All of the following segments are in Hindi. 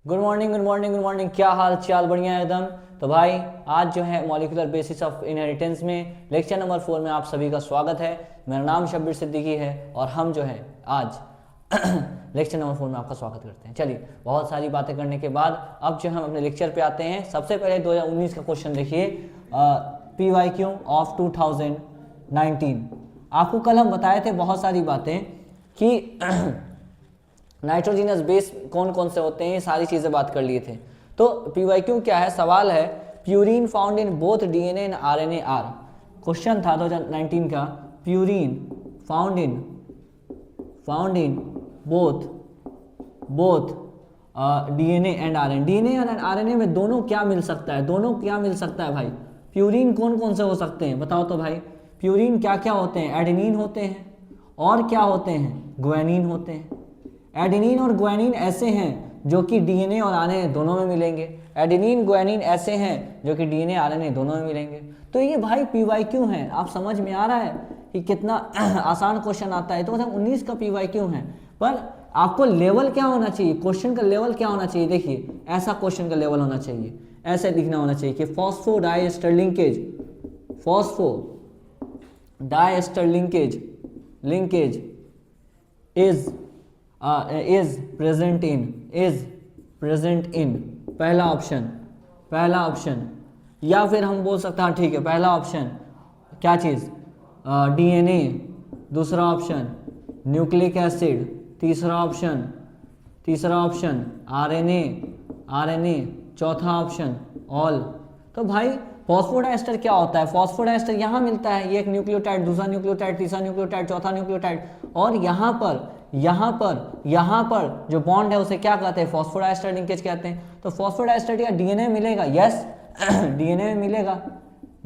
Good morning good morning good morning. क्या हाल चाल? बढ़िया है एकदम। तो भाई आज जो है मॉलिक्यूलर बेसिस ऑफ इनहेरिटेंस में लेक्चर नंबर 4 में आप सभी का स्वागत है। मेरा नाम शब्बीर सिद्दीकी है और हम जो है आज लेक्चर नंबर 4 में आपका स्वागत करते हैं। चलिए, बहुत सारी बातें करने के बाद अब जो हम अपने लेक्चर पे आते हैं। सबसे पहले 2019 का क्वेश्चन देखिए, PYQ ऑफ 2019। आपको कल हम बताए थे बहुत सारी बातें कि नाइट्रोजिनस बेस कौन कौन से होते हैं, ये सारी चीज़ें बात कर लिए थे। तो PYQ क्या है? सवाल है, purine found in both DNA and RNA are. Question था 2019 का, purine found in both DNA and RNA। DNA और RNA में दोनों क्या मिल सकता है? दोनों क्या मिल सकता है भाई? प्यूरिन कौन कौन से हो सकते हैं बताओ तो भाई। प्यूरिन क्या क्या होते हैं? एडेनिन होते हैं और क्या होते हैं? ग्वानिन होते हैं। एडेनिन और ग्वानिन ऐसे हैं जो कि डीएनए और आरएनए दोनों में मिलेंगे। एडेनिन ग्वानिन ऐसे हैं जो कि डीएनए आरएनए दोनों में मिलेंगे। तो ये भाई PYQ है। आप समझ में आ रहा है कि कितना आसान क्वेश्चन आता है? तो मतलब 19 का PYQ है। पर आपको लेवल क्या होना चाहिए? क्वेश्चन का लेवल क्या होना चाहिए? देखिए, ऐसा क्वेश्चन का लेवल होना चाहिए, ऐसे लिखना होना चाहिए कि phosphodiester linkage is present in पहला ऑप्शन। या फिर हम बोल सकते हैं, ठीक है, पहला ऑप्शन क्या चीज़? DNA। दूसरा ऑप्शन न्यूक्लिक एसिड। तीसरा ऑप्शन RNA। चौथा ऑप्शन ऑल। तो भाई फॉस्फोडाइएस्टर क्या होता है? फॉस्फोडाइएस्टर यहाँ मिलता है, ये एक न्यूक्लियोटाइड, दूसरा न्यूक्लियोटाइड, तीसरा न्यूक्लियोटाइड, चौथा न्यूक्लियोटाइड, और यहाँ पर जो बॉन्ड है उसे क्या कहते हैं? फॉस्फोडाइएस्टर लिंकेज कहते हैं। तो फॉस्फोडाइएस्टर या DNA में मिलेगा? यस DNA में मिलेगा।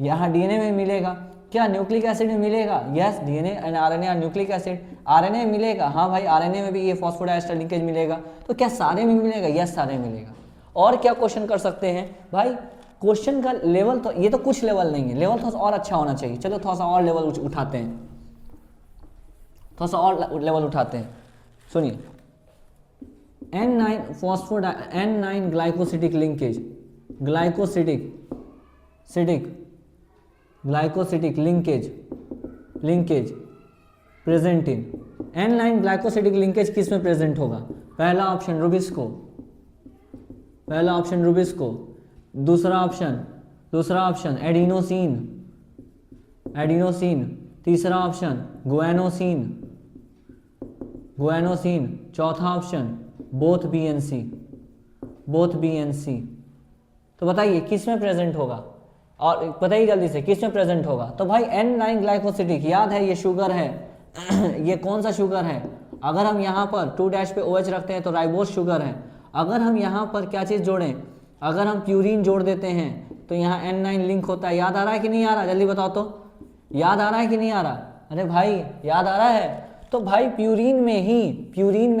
यहाँ DNA में मिलेगा। क्या न्यूक्लिक एसिड में मिलेगा? यस, DNA एंड RNA और न्यूक्लिक एसिड। RNA में मिलेगा? हाँ भाई, RNA में भी ये फॉस्फोडाइएस्टर लिंकेज मिलेगा। तो क्या सारे में मिलेगा? यस, सारे में मिलेगा। और क्या क्वेश्चन कर सकते हैं भाई? क्वेश्चन का लेवल तो ये तो कुछ लेवल नहीं है, लेवल थोड़ा सा और अच्छा होना चाहिए। चलो थोड़ा सा और लेवल उठाते हैं, सुनिए। N9 glycosidic linkage present in. N9 glycosidic linkage किस में प्रेजेंट होगा? पहला ऑप्शन रुबिस्को। दूसरा ऑप्शन एडिनोसिन। तीसरा ऑप्शन गुआनोसिन। चौथा ऑप्शन बोथ BNC। तो बताइए किस में प्रेजेंट होगा? और बताइए जल्दी से किस में प्रेजेंट होगा? तो भाई N9 ग्लाइकोसिडिक, याद है ये शुगर है ये कौन सा शुगर है? अगर हम यहाँ पर 2 डैश पे OH रखते हैं तो राइबोस शुगर है। अगर हम यहाँ पर क्या चीज़ जोड़ें? अगर हम प्यूरिन जोड़ देते हैं तो यहाँ N9 लिंक होता है। याद आ रहा है कि नहीं आ रहा? जल्दी बताओ तो, याद आ रहा है कि नहीं आ रहा? अरे भाई याद आ रहा है। तो भाई प्यूरिन में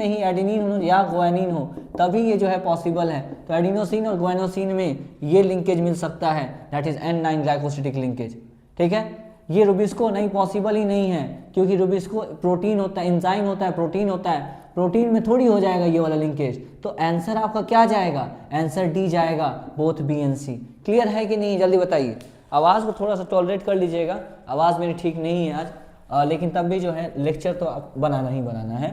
ही एडेनिन हो या ग्वानिन हो तभी ये जो है पॉसिबल है। तो एडिनोसिन और ग्वानोसिन में ये लिंकेज मिल सकता है, that is N9 glycosidic linkage. ठीक है, ये रुबिस्को नहीं, पॉसिबल ही नहीं है, क्योंकि रुबिस्को प्रोटीन होता है, एंजाइम होता है, प्रोटीन में थोड़ी हो जाएगा ये वाला लिंकेज। तो आंसर आपका क्या जाएगा? आंसर डी जाएगा, बोथ BNC। क्लियर है कि नहीं? जल्दी बताइए। आवाज़ को थोड़ा सा टॉलरेट कर लीजिएगा, आवाज़ मेरी ठीक नहीं है आज, लेकिन तब भी जो है लेक्चर तो बनाना ही बनाना है,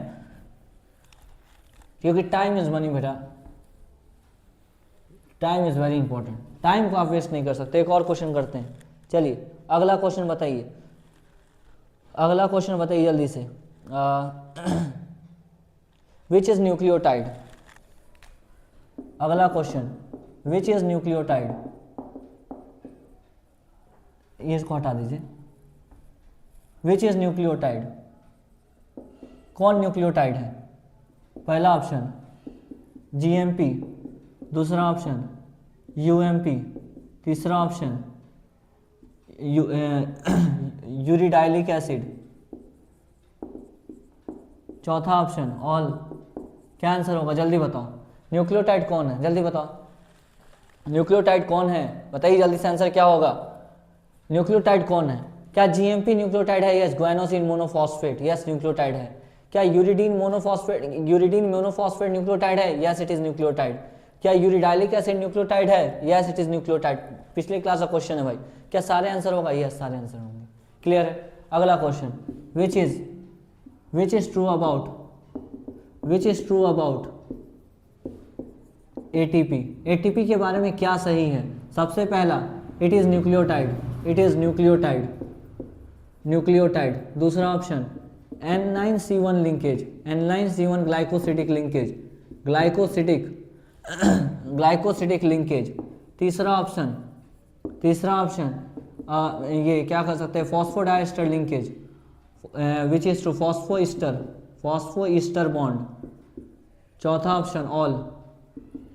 क्योंकि टाइम इज मनी बेटा, time is very important. Time को आप वेस्ट नहीं कर सकते। एक और क्वेश्चन करते हैं। चलिए अगला क्वेश्चन बताइए जल्दी से। Which is nucleotide? अगला क्वेश्चन, विच इज न्यूक्लियोटाइड? ये इसको हटा दीजिए। Which is nucleotide? कौन न्यूक्लियोटाइड है? पहला ऑप्शन GMP, दूसरा ऑप्शन UMP, तीसरा ऑप्शन यूरिडाइलिक एसिड, चौथा ऑप्शन ऑल। क्या आंसर होगा? जल्दी बताओ। न्यूक्लियोटाइड कौन है? जल्दी बताओ, न्यूक्लियोटाइड कौन है? बताइए जल्दी से, आंसर क्या होगा? न्यूक्लियोटाइड कौन है? क्या GMP न्यूक्लियोटाइड है? Yes. Guanosine monophosphate, yes nucleotide है। क्या यूरिडीन मोनोफॉस्फेट न्यूक्लियोटाइड है? Yes it is nucleotide. क्या यूरिडाइलिक एसिड न्यूक्लियोटाइड है? Yes it is nucleotide. पिछले क्लास का क्वेश्चन है भाई। क्या सारे आंसर होगा? यस सारे आंसर होंगे। क्लियर है? अगला question, which is true about ATP. ATP के बारे में क्या सही है? सबसे पहला, इट इज न्यूक्लियोटाइड। दूसरा option N9C1 linkage, N9C1 glycosidic linkage. तीसरा ऑप्शन ये क्या कर सकते हैं, phosphodiester linkage, which is two phosphoester bond. चौथा ऑप्शन ऑल।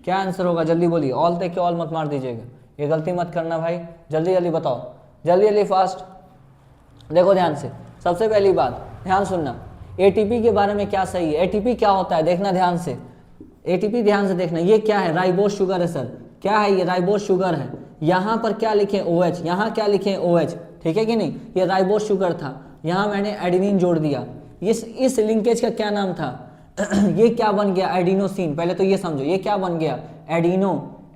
क्या आंसर होगा? जल्दी बोलिए, ऑल देख के ऑल मत मार दीजिएगा, ये गलती मत करना भाई। जल्दी जल्दी बताओ, जल्दी फास्ट। देखो ध्यान से, सबसे पहली बात ध्यान सुनना, एटीपी के बारे में क्या सही है? एटीपी क्या होता है देखना ध्यान से, एटीपी ध्यान से देखना। ये क्या है? राइबोस शुगर है सर। क्या है ये? राइबोस शुगर है। यहाँ पर क्या लिखे? OH। यहाँ क्या लिखे? OH। ठीक है कि नहीं? ये राइबोस शुगर था, यहाँ मैंने एडेनिन जोड़ दिया। इस लिंकेज का क्या नाम था? ये क्या बन गया? एडिनोसिन। पहले तो ये समझो, ये क्या बन गया?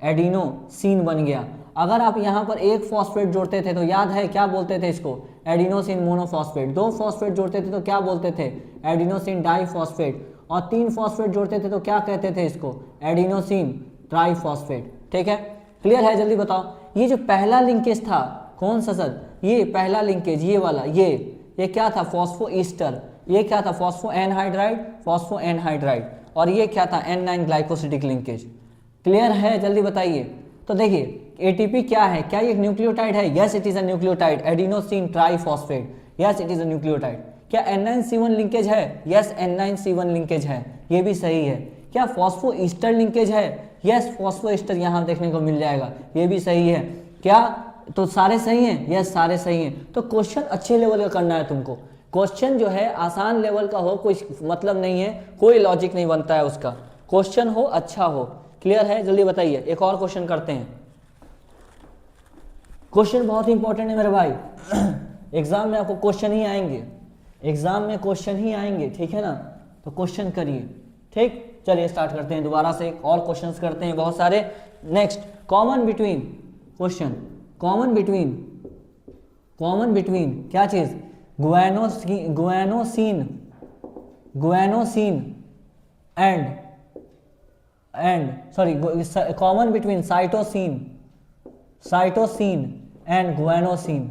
एडिनोसिन बन गया। अगर आप यहाँ पर एक फॉस्फेट जोड़ते थे तो याद है क्या बोलते थे इसको? Adenosine monophosphate. दो फॉस्फेट जोड़ते थे तो क्या बोलते थे? Adenosine diphosphate. और तीन फॉस्फेट जोड़ते थे तो क्या कहते थे इसको? Adenosine triphosphate. ठीक है, क्लियर है? जल्दी बताओ, ये जो पहला लिंकेज था कौन सा सर? ये पहला लिंकेज, ये वाला, ये क्या था? फॉस्फोईस्टर। ये क्या था? फॉस्फोएनहाइड्राइड। और ये क्या था? N9 glycosidic linkage. क्लियर है? जल्दी बताइए। तो देखिए एटीपी क्या है? क्या ये न्यूक्लियोटाइड है? Yes it is a nucleotide. Adenosine triphosphate, yes it is a nucleotide. क्या N9C1 लिंकेज है? यस N9C1 लिंकेज है, ये भी सही है। क्या फॉस्फोईस्टर लिंकेज है? यस फॉस्फोईस्टर यहाँ देखने को मिल जाएगा, ये भी सही है। क्या तो सारे सही हैं? यस सारे सही हैं। तो क्वेश्चन अच्छे लेवल का करना है तुमको। क्वेश्चन जो है आसान लेवल का हो, कोई मतलब नहीं है, कोई लॉजिक नहीं बनता है उसका। क्वेश्चन हो अच्छा हो। क्लियर है? जल्दी बताइए। एक और क्वेश्चन करते हैं। क्वेश्चन बहुत इंपॉर्टेंट है मेरे भाई। एग्जाम में आपको क्वेश्चन ही आएंगे, एग्जाम में क्वेश्चन ही आएंगे, ठीक है ना? तो क्वेश्चन करिए। ठीक, चलिए स्टार्ट करते हैं दोबारा से, और क्वेश्चंस करते हैं बहुत सारे। नेक्स्ट, कॉमन बिटवीन क्या चीज? Guanosine and common between cytosine and guanosine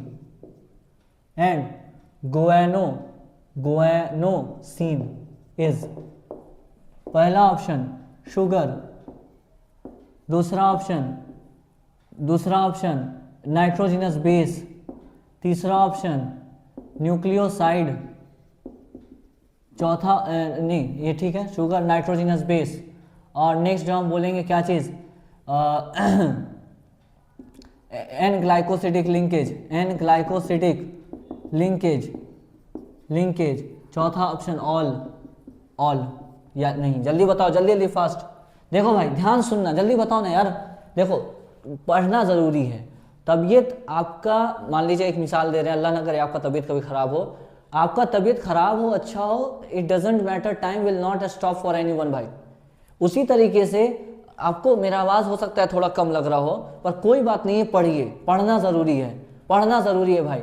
is, पहला ऑप्शन शुगर, दूसरा ऑप्शन नाइट्रोजिनस बेस, तीसरा ऑप्शन न्यूक्लियोसाइड, चौथा नहीं ये ठीक है, शुगर नाइट्रोजिनस बेस। और नेक्स्ट जो हम बोलेंगे क्या चीज़? N glycosidic linkage. चौथा ऑप्शन ऑल या नहीं? जल्दी बताओ, जल्दी फास्ट। देखो भाई ध्यान सुनना, जल्दी बताओ ना यार। देखो पढ़ना ज़रूरी है। तबीयत आपका, मान लीजिए एक मिसाल दे रहे हैं, अल्लाह ना करे आपका तबीयत कभी ख़राब हो, आपका तबीयत ख़राब हो अच्छा हो, it doesn't matter, time will not stop for anyone भाई। उसी तरीके से आपको मेरा आवाज़ हो सकता है थोड़ा कम लग रहा हो, पर कोई बात नहीं है, पढ़िए, पढ़ना ज़रूरी है भाई।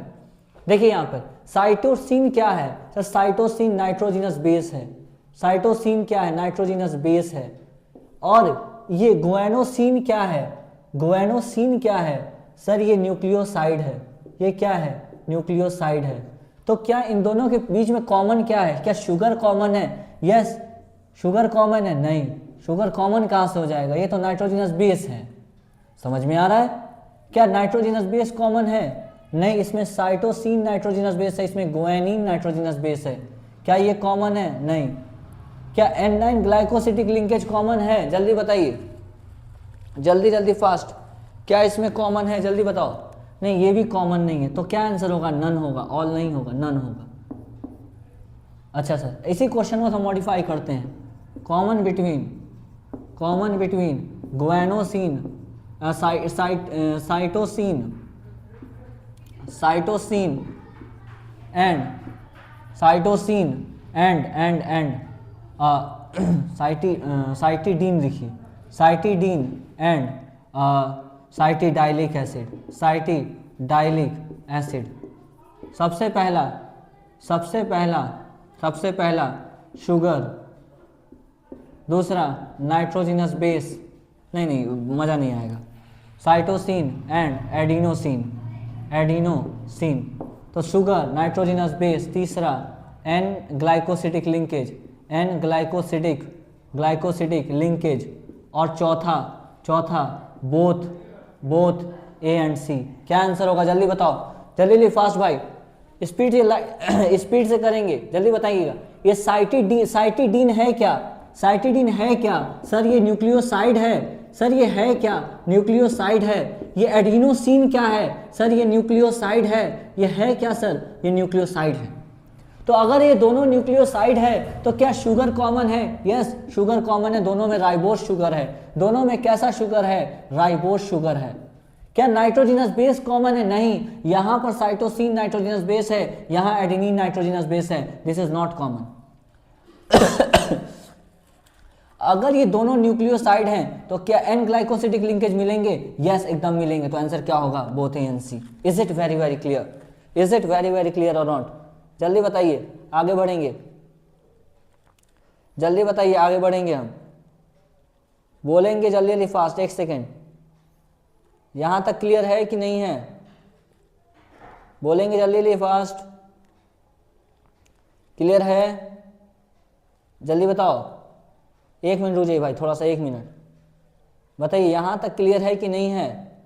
देखिए यहाँ पर साइटोसिन क्या है? सर साइटोसिन नाइट्रोजिनस बेस है। साइटोसिन क्या है? नाइट्रोजिनस बेस है। और ये गुआनोसिन क्या है? सर ये न्यूक्लियोसाइड है। ये क्या है? न्यूक्लियोसाइड है। तो क्या इन दोनों के बीच में कॉमन क्या है? क्या शुगर कॉमन है? यस शुगर कॉमन है। नहीं, शुगर कॉमन कहाँ से हो जाएगा? ये तो नाइट्रोजिनस बेस है। समझ में आ रहा है? क्या नाइट्रोजिनस बेस कॉमन है? नहीं, इसमें साइटोसिन नाइट्रोजिनस बेस है, इसमें गुआनिन नाइट्रोजिनस बेस है। क्या ये कॉमन है? नहीं। क्या N9 ग्लाइकोसिटिक लिंकेज कॉमन है? जल्दी बताइए, जल्दी फास्ट। क्या इसमें कॉमन है? जल्दी बताओ। नहीं, ये भी कॉमन नहीं है। तो क्या आंसर होगा? नन होगा, ऑल नहीं होगा, नन होगा। अच्छा सर, इसी क्वेश्चन को हम मॉडिफाई करते हैं। Common between guanosine cytosine and cytidine लिखिए। Cytidine and cytidylic acid, cytidylic acid. सबसे पहला शुगर, दूसरा नाइट्रोजिनस बेस, नहीं मज़ा नहीं आएगा, साइटोसिन एंड एडिनोसिन। तो शुगर, नाइट्रोजिनस बेस, तीसरा एन ग्लाइकोसिडिक लिंकेज, और चौथा बोथ ए एंड सी। क्या आंसर होगा जल्दी बताओ, जल्दी फास्ट भाई, स्पीड से करेंगे, जल्दी बताइएगा। ये साइटिडीन है क्या? साइटिडीन है क्या सर? ये न्यूक्लियोसाइड है सर, ये है क्या? न्यूक्लियोसाइड है। ये एडिनोसिन क्या है सर? ये न्यूक्लियोसाइड है। ये है क्या सर? ये न्यूक्लियोसाइड है। तो अगर ये दोनों न्यूक्लियोसाइड है तो क्या शुगर कॉमन है? यस, शुगर कॉमन है, दोनों में राइबोस शुगर है। दोनों में कैसा शुगर है? राइबोस शुगर है। क्या नाइट्रोजिनस बेस कॉमन है? नहीं, यहां पर साइटोसिन नाइट्रोजिनस बेस है, यहां एडेनिन नाइट्रोजिनस बेस है। This is not common. अगर ये दोनों न्यूक्लियोसाइड हैं तो क्या एन ग्लाइकोसिडिक लिंकेज मिलेंगे? यस, एकदम मिलेंगे। तो आंसर क्या होगा? Both A and C. Is it very clear? Is it very clear और नॉट? जल्दी बताइए, आगे बढ़ेंगे, जल्दी बताइए, आगे बढ़ेंगे, हम बोलेंगे जल्दी फास्ट। 1 सेकेंड, यहां तक क्लियर है कि नहीं है? बोलेंगे जल्दी फास्ट। क्लियर है? जल्दी बताओ। 1 मिनट रुक जाइए भाई, थोड़ा सा 1 मिनट बताइए, यहां तक क्लियर है कि नहीं है?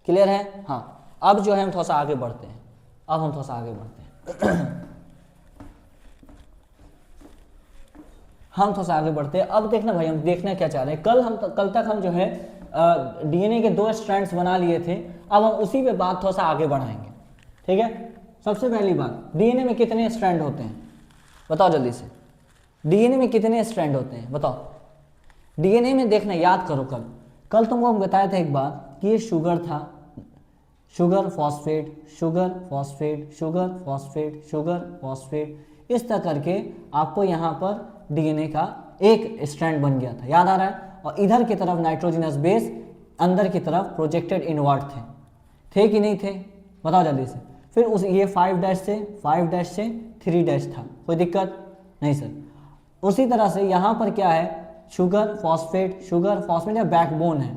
क्लियर है? हाँ, अब जो है हम थोड़ा सा आगे बढ़ते हैं। अब देखना भाई, हम देखना क्या चाह रहे हैं। कल तक हम जो है डीएनए के 2 स्ट्रैंड्स बना लिए थे। अब हम उसी पे बात थोड़ा सा आगे बढ़ाएंगे, ठीक है। सबसे पहली बात, डीएनए में कितने स्ट्रैंड होते हैं? बताओ जल्दी से, डीएनए में कितने स्ट्रैंड होते हैं? बताओ। डीएनए में देखना, याद करो, कल तुमको हम बताया था एक बात कि ये शुगर था, शुगर फॉस्फेट, इस तरह करके आपको यहाँ पर डीएनए का एक स्ट्रैंड बन गया था, याद आ रहा है। और इधर की तरफ नाइट्रोजनस बेस, अंदर की तरफ प्रोजेक्टेड इनवर्ट थे कि नहीं थे? बताओ जल्दी से। फिर ये 5' से 3' था, कोई दिक्कत नहीं सर। उसी तरह से यहाँ पर क्या है? शुगर फॉस्फेट या बैकबोन है।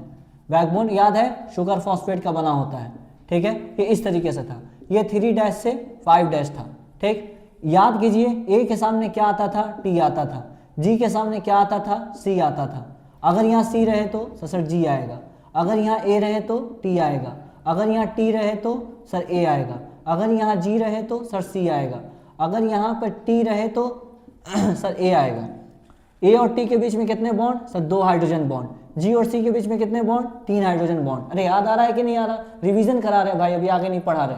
बैकबोन याद है, शुगर फॉस्फेट का बना होता है, ठीक है। ये इस तरीके से था, ये 3' से 5' था, ठीक। याद कीजिए, ए के सामने क्या आता था? टी आता था। जी के सामने क्या आता था? सी आता था। अगर यहाँ सी रहे तो सर जी आएगा, अगर यहाँ ए रहे तो टी आएगा, अगर यहाँ टी रहे तो सर ए आएगा, अगर यहाँ जी रहे तो सर सी आएगा, अगर यहाँ पर टी रहे तो सर ए आएगा। ए और टी के बीच में कितने bond? Sir 2 hydrogen bond. G और सी के बीच में कितने बॉन्ड? 3 hydrogen bond. अरे याद आ रहा है कि नहीं आ रहा? रिवीजन करा रहे भाई, अभी आगे नहीं पढ़ा रहे।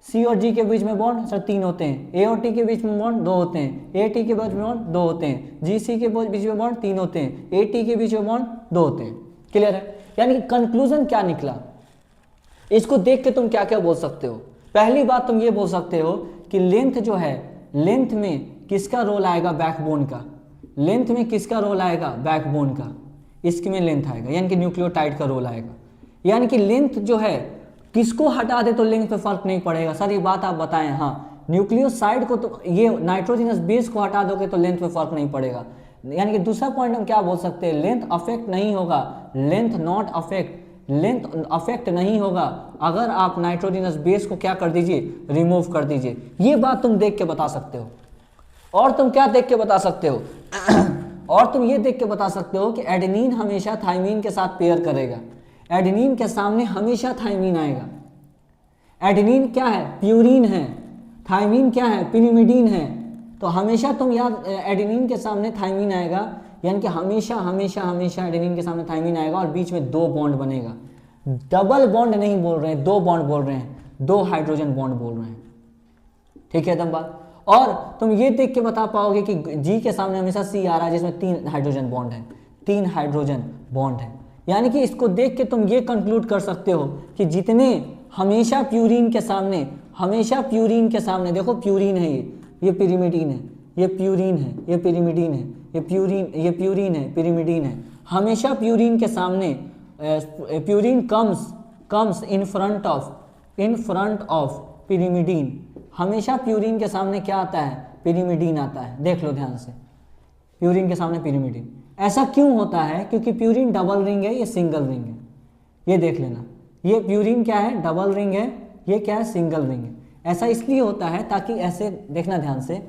सी और जी के बीच में बॉन्ड सर 3 होते हैं, ए और टी के बीच में बॉन्ड 2 होते हैं, ए टी के बीच में बॉन्ड 2 होते हैं, जी सी के बीच में बॉन्ड 3 होते हैं, ए टी के बीच में बॉन्ड 2 होते हैं। क्लियर है? यानी कि कंक्लूजन क्या निकला, इसको देख के तुम क्या क्या बोल सकते हो? पहली बात तुम ये बोल सकते हो कि लेंथ जो है, लेंथ में किसका रोल आएगा? बैकबोन का। लेंथ में किसका रोल आएगा? बैकबोन का। इसमें लेंथ आएगा, यानी कि न्यूक्लियोटाइड का रोल आएगा। यानी कि लेंथ जो है, किसको हटा दे तो लेंथ पे फर्क नहीं पड़ेगा। सर ये बात आप बताएं। हाँ, न्यूक्लियोसाइड को तो, ये नाइट्रोजनस बेस को हटा दोगे तो लेंथ पे फर्क नहीं पड़ेगा। यानी कि दूसरा पॉइंट हम क्या बोल सकते हैं? लेंथ अफेक्ट नहीं होगा, length not affect, length affect नहीं होगा अगर आप नाइट्रोजनस बेस को क्या कर दीजिए? रिमूव कर दीजिए। ये बात तुम देख के बता सकते हो। और तुम क्या देख के बता सकते हो? और तुम ये देख के बता सकते हो कि एडेनिन हमेशा थाइमीन के साथ पेयर करेगा। एडेनिन के सामने हमेशा थाइमीन आएगा। एडेनिन क्या है? प्यूरिन है। थाइमीन क्या है? पिरिमिडीन है। तो हमेशा तुम याद, एडेनिन के सामने थाइमीन आएगा, यानी कि हमेशा हमेशा हमेशा एडेनिन के सामने थाइमीन आएगा और बीच में 2 बॉन्ड बनेगा। डबल बॉन्ड नहीं बोल रहे हैं, 2 बॉन्ड बोल रहे हैं, 2 हाइड्रोजन बॉन्ड बोल रहे हैं। ठीक है एकदम बात। और तुम ये देख के बता पाओगे कि जी के सामने हमेशा सी आ रहा है जिसमें 3 हाइड्रोजन बॉन्ड है, 3 हाइड्रोजन बॉन्ड है। यानी कि इसको देख के तुम ये कंक्लूड कर सकते हो कि जितने हमेशा प्यूरिन के सामने, हमेशा प्यूरिन के सामने, देखो प्यूरिन है, ये पिरिमिडीन है, ये प्यूरिन है, ये पिरिमिडीन है, ये प्यूरिन है, पिरिमिडीन है। हमेशा प्यूरिन के सामने purine comes in front of pyrimidine. हमेशा प्यूरिन के सामने क्या आता है? पिरिमिडीन आता है। देख लो ध्यान से, प्यूरिन के सामने पिरिमिडीन। ऐसा क्यों होता है? क्योंकि प्यूरिन डबल रिंग है, ये सिंगल रिंग है। ये देख लेना, ये प्यूरिन क्या है? डबल रिंग है, ये क्या है? सिंगल रिंग है। ऐसा इसलिए होता है ताकि ऐसे देखना ध्यान से,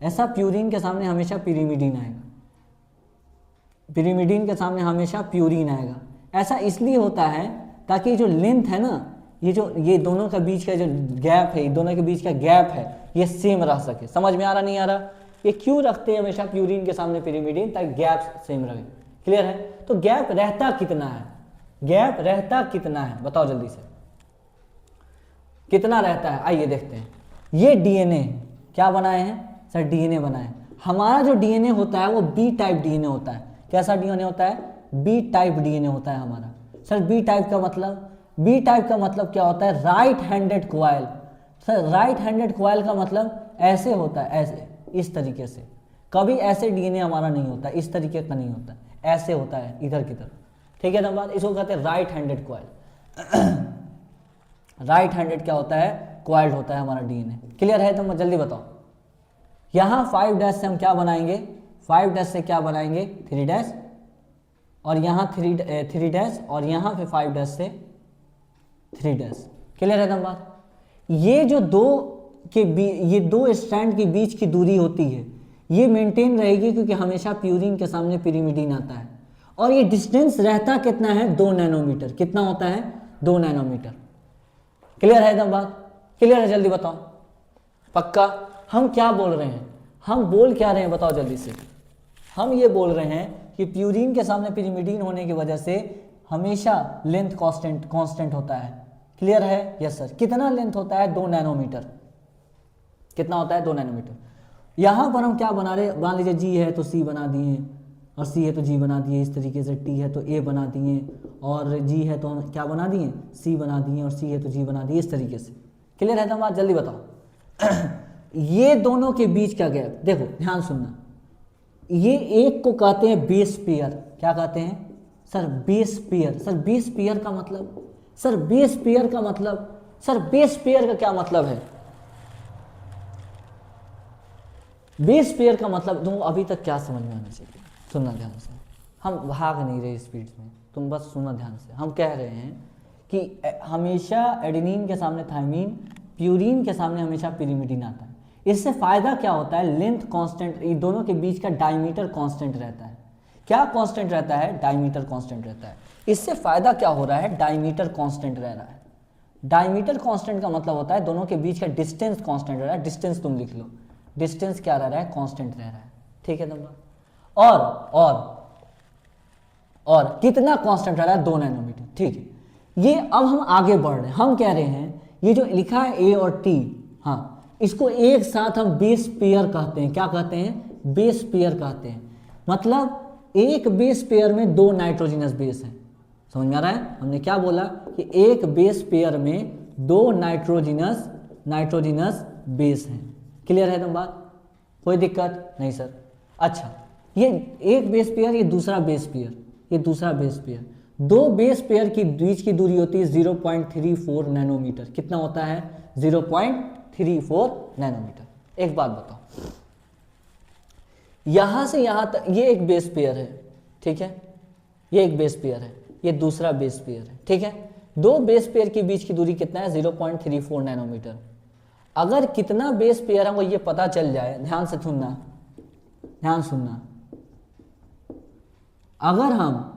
ऐसा प्यूरिन के सामने हमेशा पिरिमिडीन आएगा, पिरिमिडीन के सामने हमेशा प्यूरिन आएगा। ऐसा इसलिए होता है ताकि जो लेंथ है ना, ये दोनों के बीच का जो गैप है, दोनों के बीच का गैप है, ये सेम रह सके। समझ में आ रहा नहीं आ रहा? ये क्यों रखते हैं हमेशा प्यूरिन के सामने पिरिमिडीन? ताकि गैप सेम रहे। क्लियर है? तो गैप रहता कितना है? गैप रहता कितना है बताओ जल्दी से, कितना रहता है? आइए देखते हैं। ये डीएनए क्या बनाए हैं सर? डीएनए बनाए। हमारा जो डीएनए होता है वो बी टाइप डीएनए होता है। कैसा डीएनए होता है? बी टाइप डीएनए होता है हमारा। सर बी टाइप का मतलब, बी टाइप का मतलब क्या होता है? Right handed coil. Sir right handed coil का मतलब ऐसे होता है, ऐसे, इस तरीके से। कभी ऐसे डीएनए हमारा नहीं होता, इस तरीके का नहीं होता, ऐसे होता है इधर की तरफ। ठीक है ना बात? इसको कहते हैं right handed coil. Right handed क्या होता है? कॉइल्ड होता है हमारा डीएनए। क्लियर है? तो मैं जल्दी बताओ। यहाँ 5' से हम क्या बनाएंगे? 5' से क्या बनाएंगे? 3', और यहाँ 3' और यहाँ पे 5' से 3'। क्लियर है ना बात? ये जो ये दो स्ट्रैंड के बीच की दूरी होती है, ये मेंटेन रहेगी क्योंकि हमेशा प्यूरिन के सामने पिरिमिडीन आता है। और ये डिस्टेंस रहता कितना है? 2 नैनोमीटर। कितना होता है? 2 नैनोमीटर। क्लियर है एकदम बात? क्लियर है? जल्दी बताओ। पक्का? हम क्या बोल रहे हैं? हम बोल क्या रहे हैं बताओ जल्दी से। हम ये बोल रहे हैं कि प्यूरिन के सामने पिरिमिडीन होने की वजह से हमेशा लेंथ कांस्टेंट होता है। क्लियर है? Yes sir. कितना लेंथ होता है? 2 नैनोमीटर। कितना होता है? 2 नैनोमीटर। यहाँ पर हम क्या बना रहे? मान लीजिए जी है तो सी बना दिए, और सी है तो जी बना दिए, इस तरीके से टी है तो ए बना दिए, और जी है तो हम क्या बना दिए? सी बना दिए, और सी है तो जी बना दिए, इस तरीके से। क्लियर है? तो बात जल्दी बताओ। ये दोनों के बीच का गैप देखो, ध्यान सुनना। ये एक को कहते हैं बेस पेयर। क्या कहते हैं sir? Base pair. Sir base pair का मतलब, सर बेस पेयर का मतलब, सर बेस पेयर का क्या मतलब है? बेस पेयर का मतलब तुमको अभी तक क्या समझ में आना चाहिए? सुनना ध्यान से, हम भाग नहीं रहे स्पीड में, तुम बस सुनना ध्यान से। हम कह रहे हैं कि हमेशा एडेनिन के सामने थायमीन, प्यूरिन के सामने हमेशा पिरिमिडीन आता है। इससे फायदा क्या होता है? लेंथ कांस्टेंट, ये दोनों के बीच का डायमीटर कांस्टेंट रहता है। क्या कांस्टेंट रहता है? डायमीटर कांस्टेंट रहता है। इससे फायदा क्या हो रहा है? डायमीटर कांस्टेंट रह रहा है। डायमीटर कांस्टेंट का मतलब होता है दोनों के बीच का डिस्टेंस कांस्टेंट रह रहा है। डिस्टेंस तुम लिख लो, डिस्टेंस क्या रह रहा है? कांस्टेंट रह रहा है। ठीक है नंबर? और कितना कांस्टेंट रह रहा है? 2 नैनोमीटर। ठीक है, ये अब हम आगे बढ़ रहे हैं। हम कह रहे हैं ये जो लिखा है ए और टी, हाँ, इसको एक साथ हम बेस पेयर कहते हैं। क्या कहते हैं? बेस पेयर कहते हैं। मतलब एक बेस पेयर में 2 नाइट्रोजनस बेस हैं। समझ में आ रहा है? हमने क्या बोला कि एक बेस पेयर में 2 नाइट्रोजनस बेस हैं। क्लियर है तुम बात? कोई दिक्कत नहीं सर? अच्छा, ये एक बेस पेयर, ये दूसरा बेस पेयर, ये दूसरा बेस पेयर। 2 बेस पेयर की बीच की दूरी होती है 0.34 नैनोमीटर। कितना होता है? 0.34 नैनोमीटर। एक बात बताओ, यहां से यहां तक ये एक बेस पेयर है, ठीक है, ये एक बेस पेयर है, ये दूसरा बेस पेयर है, ठीक है। 2 बेस पेयर के बीच की दूरी कितना है? 0.34 नैनोमीटर। अगर कितना बेस पेयर है वो ये पता चल जाए, ध्यान से सुनना, ध्यान सुनना। अगर हम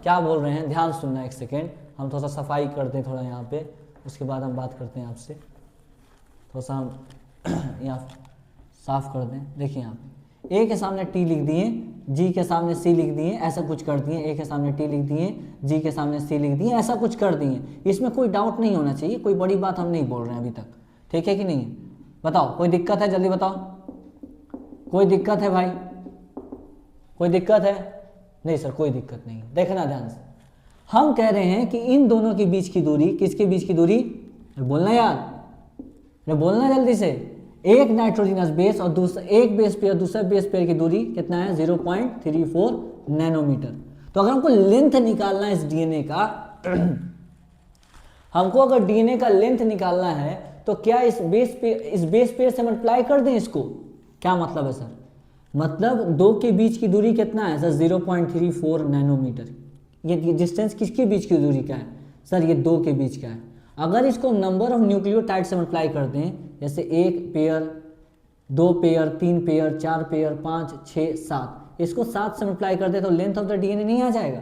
क्या बोल रहे हैं, ध्यान सुनना, एक सेकेंड, हम थोड़ा सा सफाई करते हैं थोड़ा यहाँ पे, उसके बाद हम बात करते हैं आपसे। थोड़ा सा हम यहाँ साफ कर दें। देखिए यहाँ पे ए के सामने टी लिख दिए, जी के सामने सी लिख दिए, ऐसा कुछ कर दिए। ए के सामने टी लिख दिए, जी के सामने सी लिख दिए, ऐसा कुछ कर दिए। इसमें कोई डाउट नहीं होना चाहिए, कोई बड़ी बात हम नहीं बोल रहे हैं अभी तक, ठीक है कि नहीं? बताओ, कोई दिक्कत है? जल्दी बताओ, कोई दिक्कत है भाई? कोई दिक्कत है? नहीं सर, कोई दिक्कत नहीं। देखना ध्यान से, हम कह रहे हैं कि इन दोनों के बीच की दूरी, किसके बीच की दूरी? बोलना यार, बोलना जल्दी से। एक नाइट्रोजनस बेस और दूसरा एक बेस पेयर, दूसरा बेस पेयर की दूरी कितना है? 0.34 नैनोमीटर। तो अगर हमको लेंथ निकालना है इस डीएनए का हमको अगर डीएनए का लेंथ निकालना है तो क्या इस बेस पेयर से मल्टीप्लाई कर दें इसको? क्या मतलब है सर? मतलब दो के बीच की दूरी कितना है सर? 0.34 नैनोमीटर। ये डिस्टेंस किसके बीच की दूरी का है सर? ये दो के बीच का है। अगर इसको नंबर ऑफ न्यूक्लियोटाइड से मल्टीप्लाई कर दें, जैसे 1 पेयर, 2 पेयर, 3 पेयर, 4 पेयर, 5, 6, 7, इसको 7 से मल्टीप्लाई कर दे तो लेंथ ऑफ द डीएनए नहीं आ जाएगा?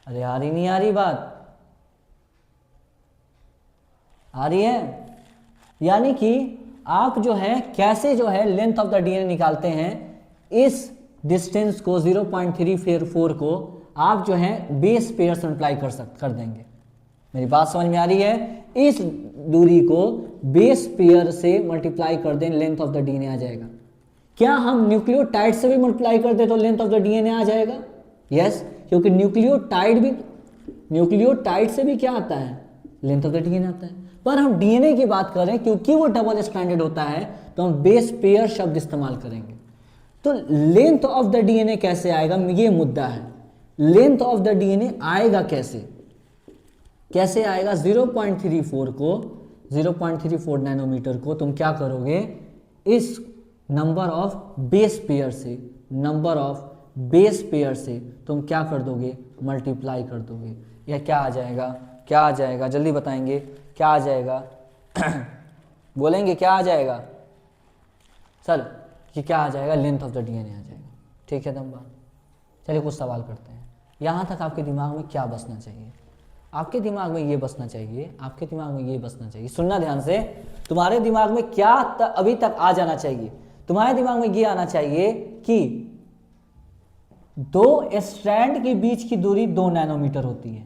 अरे आ रही नहीं आ रही बात? आ रही है? यानी कि आप जो है कैसे जो है लेंथ ऑफ द डीएनए निकालते हैं, इस डिस्टेंस को 0.34 को आप जो है बेस पेयर से मल्टीप्लाई कर देंगे। मेरी बात समझ में आ रही है? इस दूरी को बेस पेयर से मल्टीप्लाई कर दें, लेंथ ऑफ द डीएनए आ जाएगा। क्या हम न्यूक्लियोटाइड से भी मल्टीप्लाई कर दे तो लेंथ ऑफ द डीएनए आ जाएगा? यस, क्योंकि न्यूक्लियोटाइड से भी क्या आता है? लेंथ ऑफ द डीएनए आता है। पर हम डीएनए की बात करें, क्योंकि वो डबल स्ट्रैंडेड होता है तो हम बेस पेयर शब्द इस्तेमाल करेंगे। तो लेंथ ऑफ द डीएनए कैसे आएगा, ये मुद्दा है। लेंथ ऑफ द डीएनए आएगा कैसे आएगा? 0.34 नैनोमीटर को तुम क्या करोगे, इस नंबर ऑफ बेस पेयर से तुम क्या कर दोगे? मल्टीप्लाई कर दोगे। यह क्या आ जाएगा? जल्दी बताएंगे क्या आ जाएगा? बोलेंगे क्या आ जाएगा सर? कि क्या आ जाएगा? लेंथ ऑफ द डीएनए आ जाएगा। ठीक है दम बात। चलिए कुछ सवाल करते हैं। यहाँ तक आपके दिमाग में क्या बसना चाहिए? आपके दिमाग में ये बसना चाहिए, सुनना ध्यान से। तुम्हारे दिमाग में क्या अभी तक आ जाना चाहिए? तुम्हारे दिमाग में ये आना चाहिए कि दो स्ट्रैंड के बीच की दूरी 2 नैनोमीटर होती है।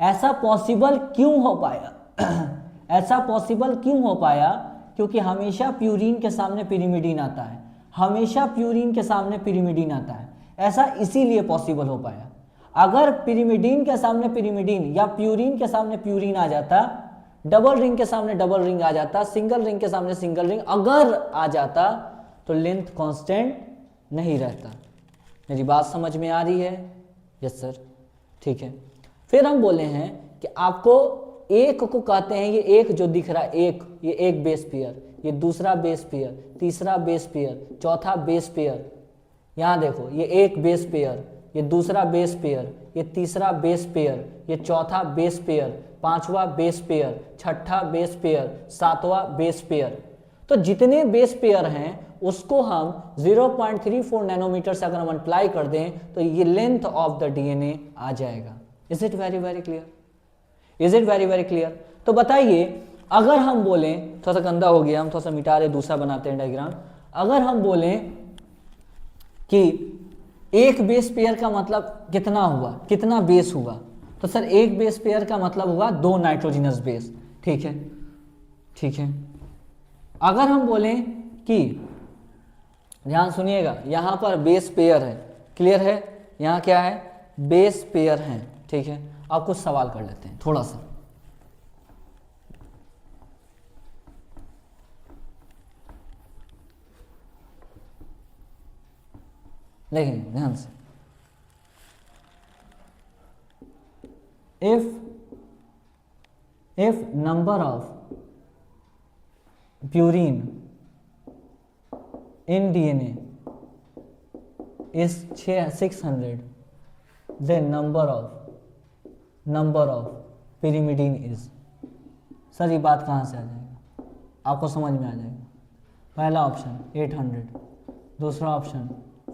ऐसा पॉसिबल क्यों हो पाया? क्योंकि हमेशा प्यूरीन के सामने पिरिमिडीन आता है। ऐसा इसीलिए पॉसिबल हो पाया। अगर पिरिमिडीन के सामने पिरिमिडीन या प्यूरीन के सामने प्यूरीन आ जाता, डबल रिंग के सामने डबल रिंग आ जाता, सिंगल रिंग के सामने सिंगल रिंग अगर आ जाता तो लेंथ कांस्टेंट नहीं रहता। मेरी बात समझ में आ रही है? Yes sir. ठीक है, फिर हम बोले हैं कि आपको एक को कहते हैं, ये एक जो दिख रहा है ये एक बेस पेयर, ये दूसरा बेस पेयर, तीसरा बेस पेयर, चौथा बेस पेयर। यहाँ देखो, ये एक बेस पेयर, ये दूसरा बेस पेयर, ये तीसरा बेस पेयर, ये चौथा बेस पेयर, पांचवा बेस पेयर, छठा बेस पेयर, सातवां बेस पेयर। तो जितने बेस पेयर हैं उसको हम 0.34 नैनोमीटर से अगर मल्टीप्लाई कर दें तो ये लेंथ ऑफ द डीएनए आ जाएगा। Is it very very clear? तो बताइए, अगर हम बोलें, थोड़ा सा गंदा हो गया, हम थोड़ा सा मिटा रहे, दूसरा बनाते हैं डायग्राम। अगर हम बोलें कि एक बेस पेयर का मतलब कितना हुआ, कितना बेस हुआ, तो सर एक बेस पेयर का मतलब हुआ 2 नाइट्रोजिनस बेस। ठीक है। अगर हम बोलें कि, ध्यान सुनिएगा, यहां पर बेस पेयर है, क्लियर है? यहां क्या है? बेस पेयर है। ठीक है, अब कुछ सवाल कर लेते हैं थोड़ा सा। लेकिन ध्यान से, if number of purine in DNA is 600, then number of pyrimidine is। Sir ये बात कहाँ से आ जाएगा? आपको समझ में आ जाएगा। पहला ऑप्शन 800, दूसरा ऑप्शन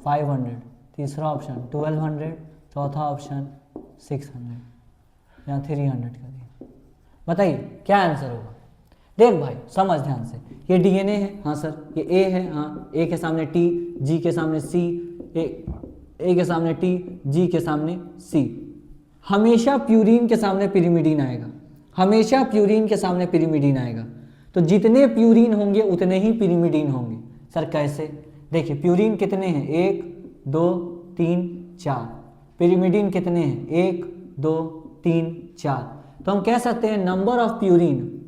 500, तीसरा ऑप्शन 1200, चौथा ऑप्शन 600, यहाँ 300 का दिया। बताइए क्या आंसर होगा? देख भाई समझ ध्यान से, ये डीएनए है, हाँ सर, ये ए है, हाँ, ए के सामने टी, जी के सामने सी, ए के सामने टी, जी के सामने सी। हमेशा प्यूरीन के सामने पिरिमिडीन आएगा, तो जितने प्यूरीन होंगे उतने ही पिरिमिडीन होंगे। सर कैसे? देखिए प्यूरीन कितने हैं? 1 2 3 4। पिरिमिडीन कितने हैं? 1 2 3 4। तो हम कह सकते हैं number of purine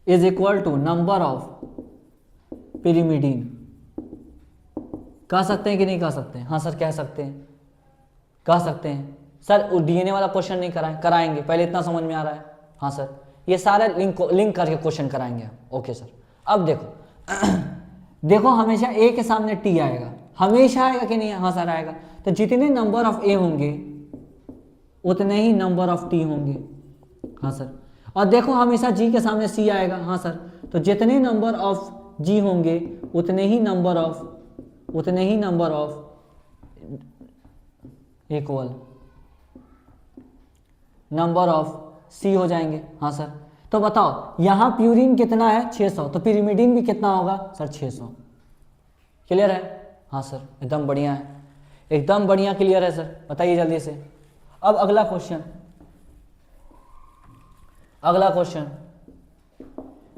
is equal to number of pyrimidine कह सकते हैं कि नहीं कह सकते हैं? हाँ सर कह सकते हैं, कह सकते हैं सर। वो डीएनए वाला क्वेश्चन नहीं कराएंगे, पहले इतना समझ में आ रहा है? हाँ सर, ये सारा लिंक करके क्वेश्चन कराएंगे हम। Okay sir. अब देखो देखो हमेशा ए के सामने टी आएगा, हमेशा आएगा कि नहीं? हाँ सर आएगा। तो जितने नंबर ऑफ ए होंगे उतने ही नंबर ऑफ टी होंगे। हाँ सर। और देखो हमेशा जी के सामने सी आएगा। हाँ सर। तो जितने नंबर ऑफ जी होंगे उतने ही number of equal number of C हो जाएंगे। हाँ सर। तो बताओ यहां प्यूरिन कितना है? 600, तो पिरिमिडिन भी कितना होगा सर? 600। क्लियर है? हाँ सर एकदम बढ़िया है, एकदम बढ़िया क्लियर है सर। बताइए जल्दी से। अब अगला question,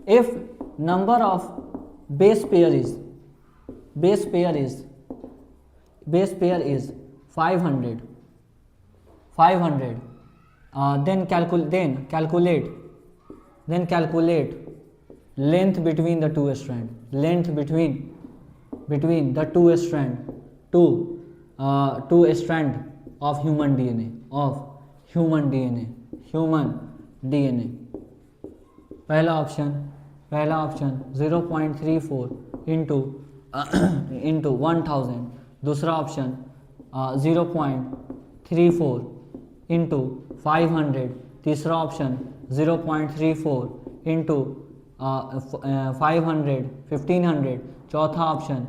if number of base pair is 500 then calculate length between the two strand, two strand of human DNA। पहला ऑप्शन 0.34 इंटू 1000, दूसरा ऑप्शन 0.34 इंटू 500, तीसरा ऑप्शन 0.34 इंटू 500 1500, चौथा ऑप्शन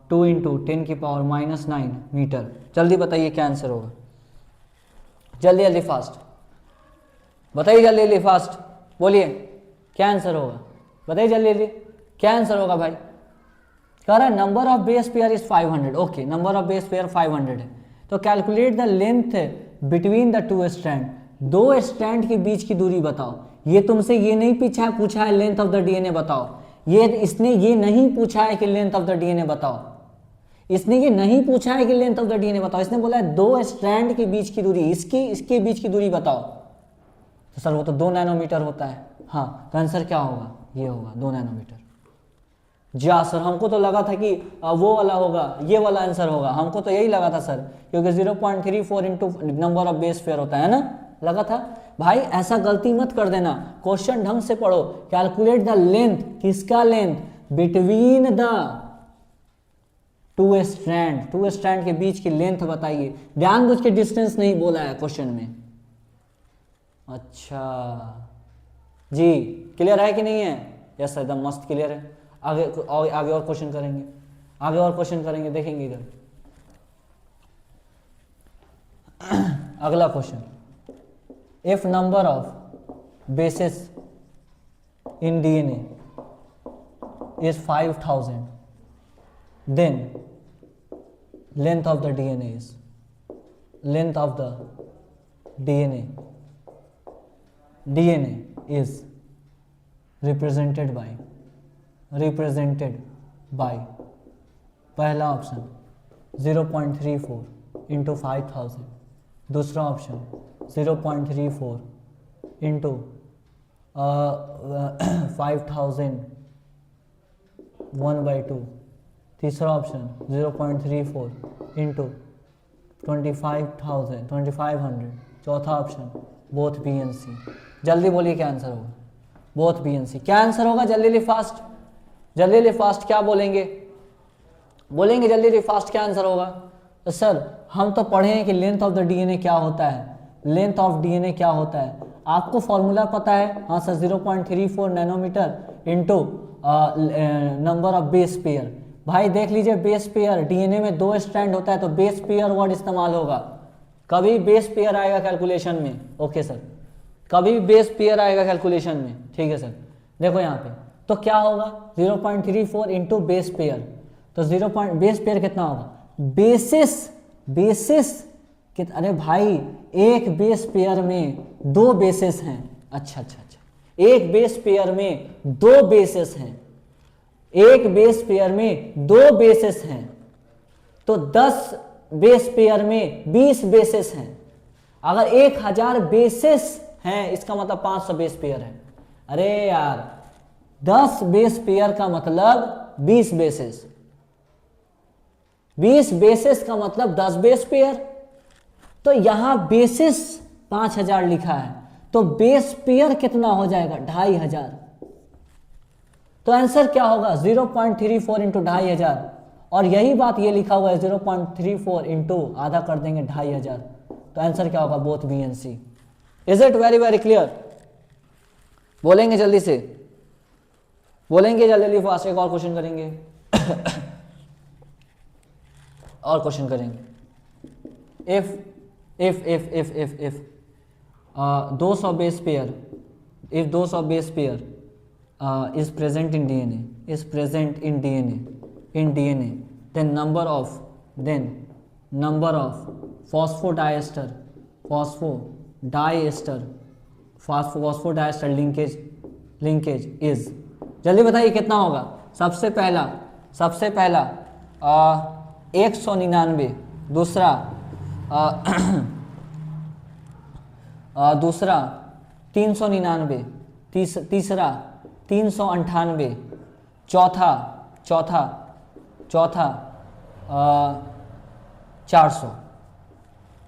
2 इंटू 10⁻⁹ मीटर। जल्दी बताइए क्या आंसर होगा? जल्दी फास्ट बताइए, जल्दी फास्ट बोलिए क्या आंसर होगा? बताइए जल्दी क्या आंसर होगा भाई? कह रहा है number of base pair is 500। Okay, number of base pair 500 है, तो calculate the length between the two strand, दो स्ट्रैंड के बीच की दूरी बताओ। ये तुमसे ये नहीं पूछा है लेंथ ऑफ द डीएनए बताओ, इसने ये नहीं पूछा है कि लेंथ ऑफ द डीएनए बताओ, इसने ये नहीं पूछा है कि लेंथ ऑफ द डीएनए बताओ, इसने बोला है दो स्ट्रैंड के बीच की दूरी, इसके बीच की दूरी बताओ। तो सर वो तो 2 नैनोमीटर होता है। हाँ, तो आंसर क्या होगा? ये होगा 2 नैनोमीटर। जी हाँ सर, हमको तो लगा था कि वो वाला होगा, ये वाला आंसर होगा, हमको तो यही लगा था सर, क्योंकि 0.34 into number of base pair होता है ना, लगा था। भाई ऐसा गलती मत कर देना, क्वेश्चन ढंग से पढ़ो। कैलकुलेट द लेंथ, किसका length? Between the two strand के बीच की लेंथ बताइए। ध्यान बुझ के डिस्टेंस नहीं बोला है क्वेश्चन में। अच्छा जी, क्लियर है कि नहीं है? यस एकदम मस्त क्लियर है। आगे और क्वेश्चन करेंगे, देखेंगे इधर। अगला question, if number of bases in DNA is 5000, then length of the DNA is represented by पहला ऑप्शन 0.34 इंटू 5000, दूसरा ऑप्शन 0.34 इंटू 5000 1/2, तीसरा ऑप्शन 0.34 इंटू 2500, चौथा ऑप्शन बोथ बी एंड सी। जल्दी बोलिए क्या आंसर होगा? बोथ बी एंड सी। क्या आंसर होगा? जल्दी फास्ट क्या बोलेंगे जल्दी फास्ट क्या आंसर होगा? तो सर हम तो पढ़े हैं कि लेंथ ऑफ द डीएनए क्या होता है, आपको फॉर्मूला पता है? हाँ sir, 0.34 nanometre into number of base pair. भाई देख लीजिए, बेस पेयर, डीएनए में 2 स्ट्रैंड होता है तो बेस पेयर वर्ड इस्तेमाल होगा, कभी बेस पेयर आएगा कैलकुलेशन में। ओके सर, कभी बेस पेयर आएगा कैलकुलेशन में, ठीक है सर। देखो यहाँ पे तो क्या होगा? 0.34 इंटू बेस पेयर, तो बेस पेयर कितना होगा? बेसिस अरे भाई एक बेस पेयर में 2 बेसिस हैं। अच्छा, एक बेस पेयर में 2 बेसिस हैं, तो 10 बेस पेयर में 20 बेसिस हैं। अगर 1000 बेसिस हैं इसका मतलब 500 बेस पेयर है। अरे यार 10 बेस पेयर का मतलब 20 बेसिस, 20 बेसिस का मतलब 10 बेस पेयर, तो यहां बेसिस 5000 लिखा है, तो बेस पेयर कितना हो जाएगा 2500। तो आंसर क्या होगा 0.34 इंटू 2500, और यही बात ये लिखा हुआ है 0.34 इंटू आधा कर देंगे 2500, तो आंसर क्या होगा both B and C. Is it very very clear? बोलेंगे जल्दी से, बोलेंगे जल्दी फास्ट। एक और क्वेश्चन करेंगे और क्वेश्चन करेंगे। If 200 base pair, if 200 base pair is present in DNA, is present in DNA, then number of phosphodiester linkage is, जल्दी बताइए कितना होगा। सबसे पहला 199, दूसरा दूसरा 399, तीसरा 398, चौथा 400।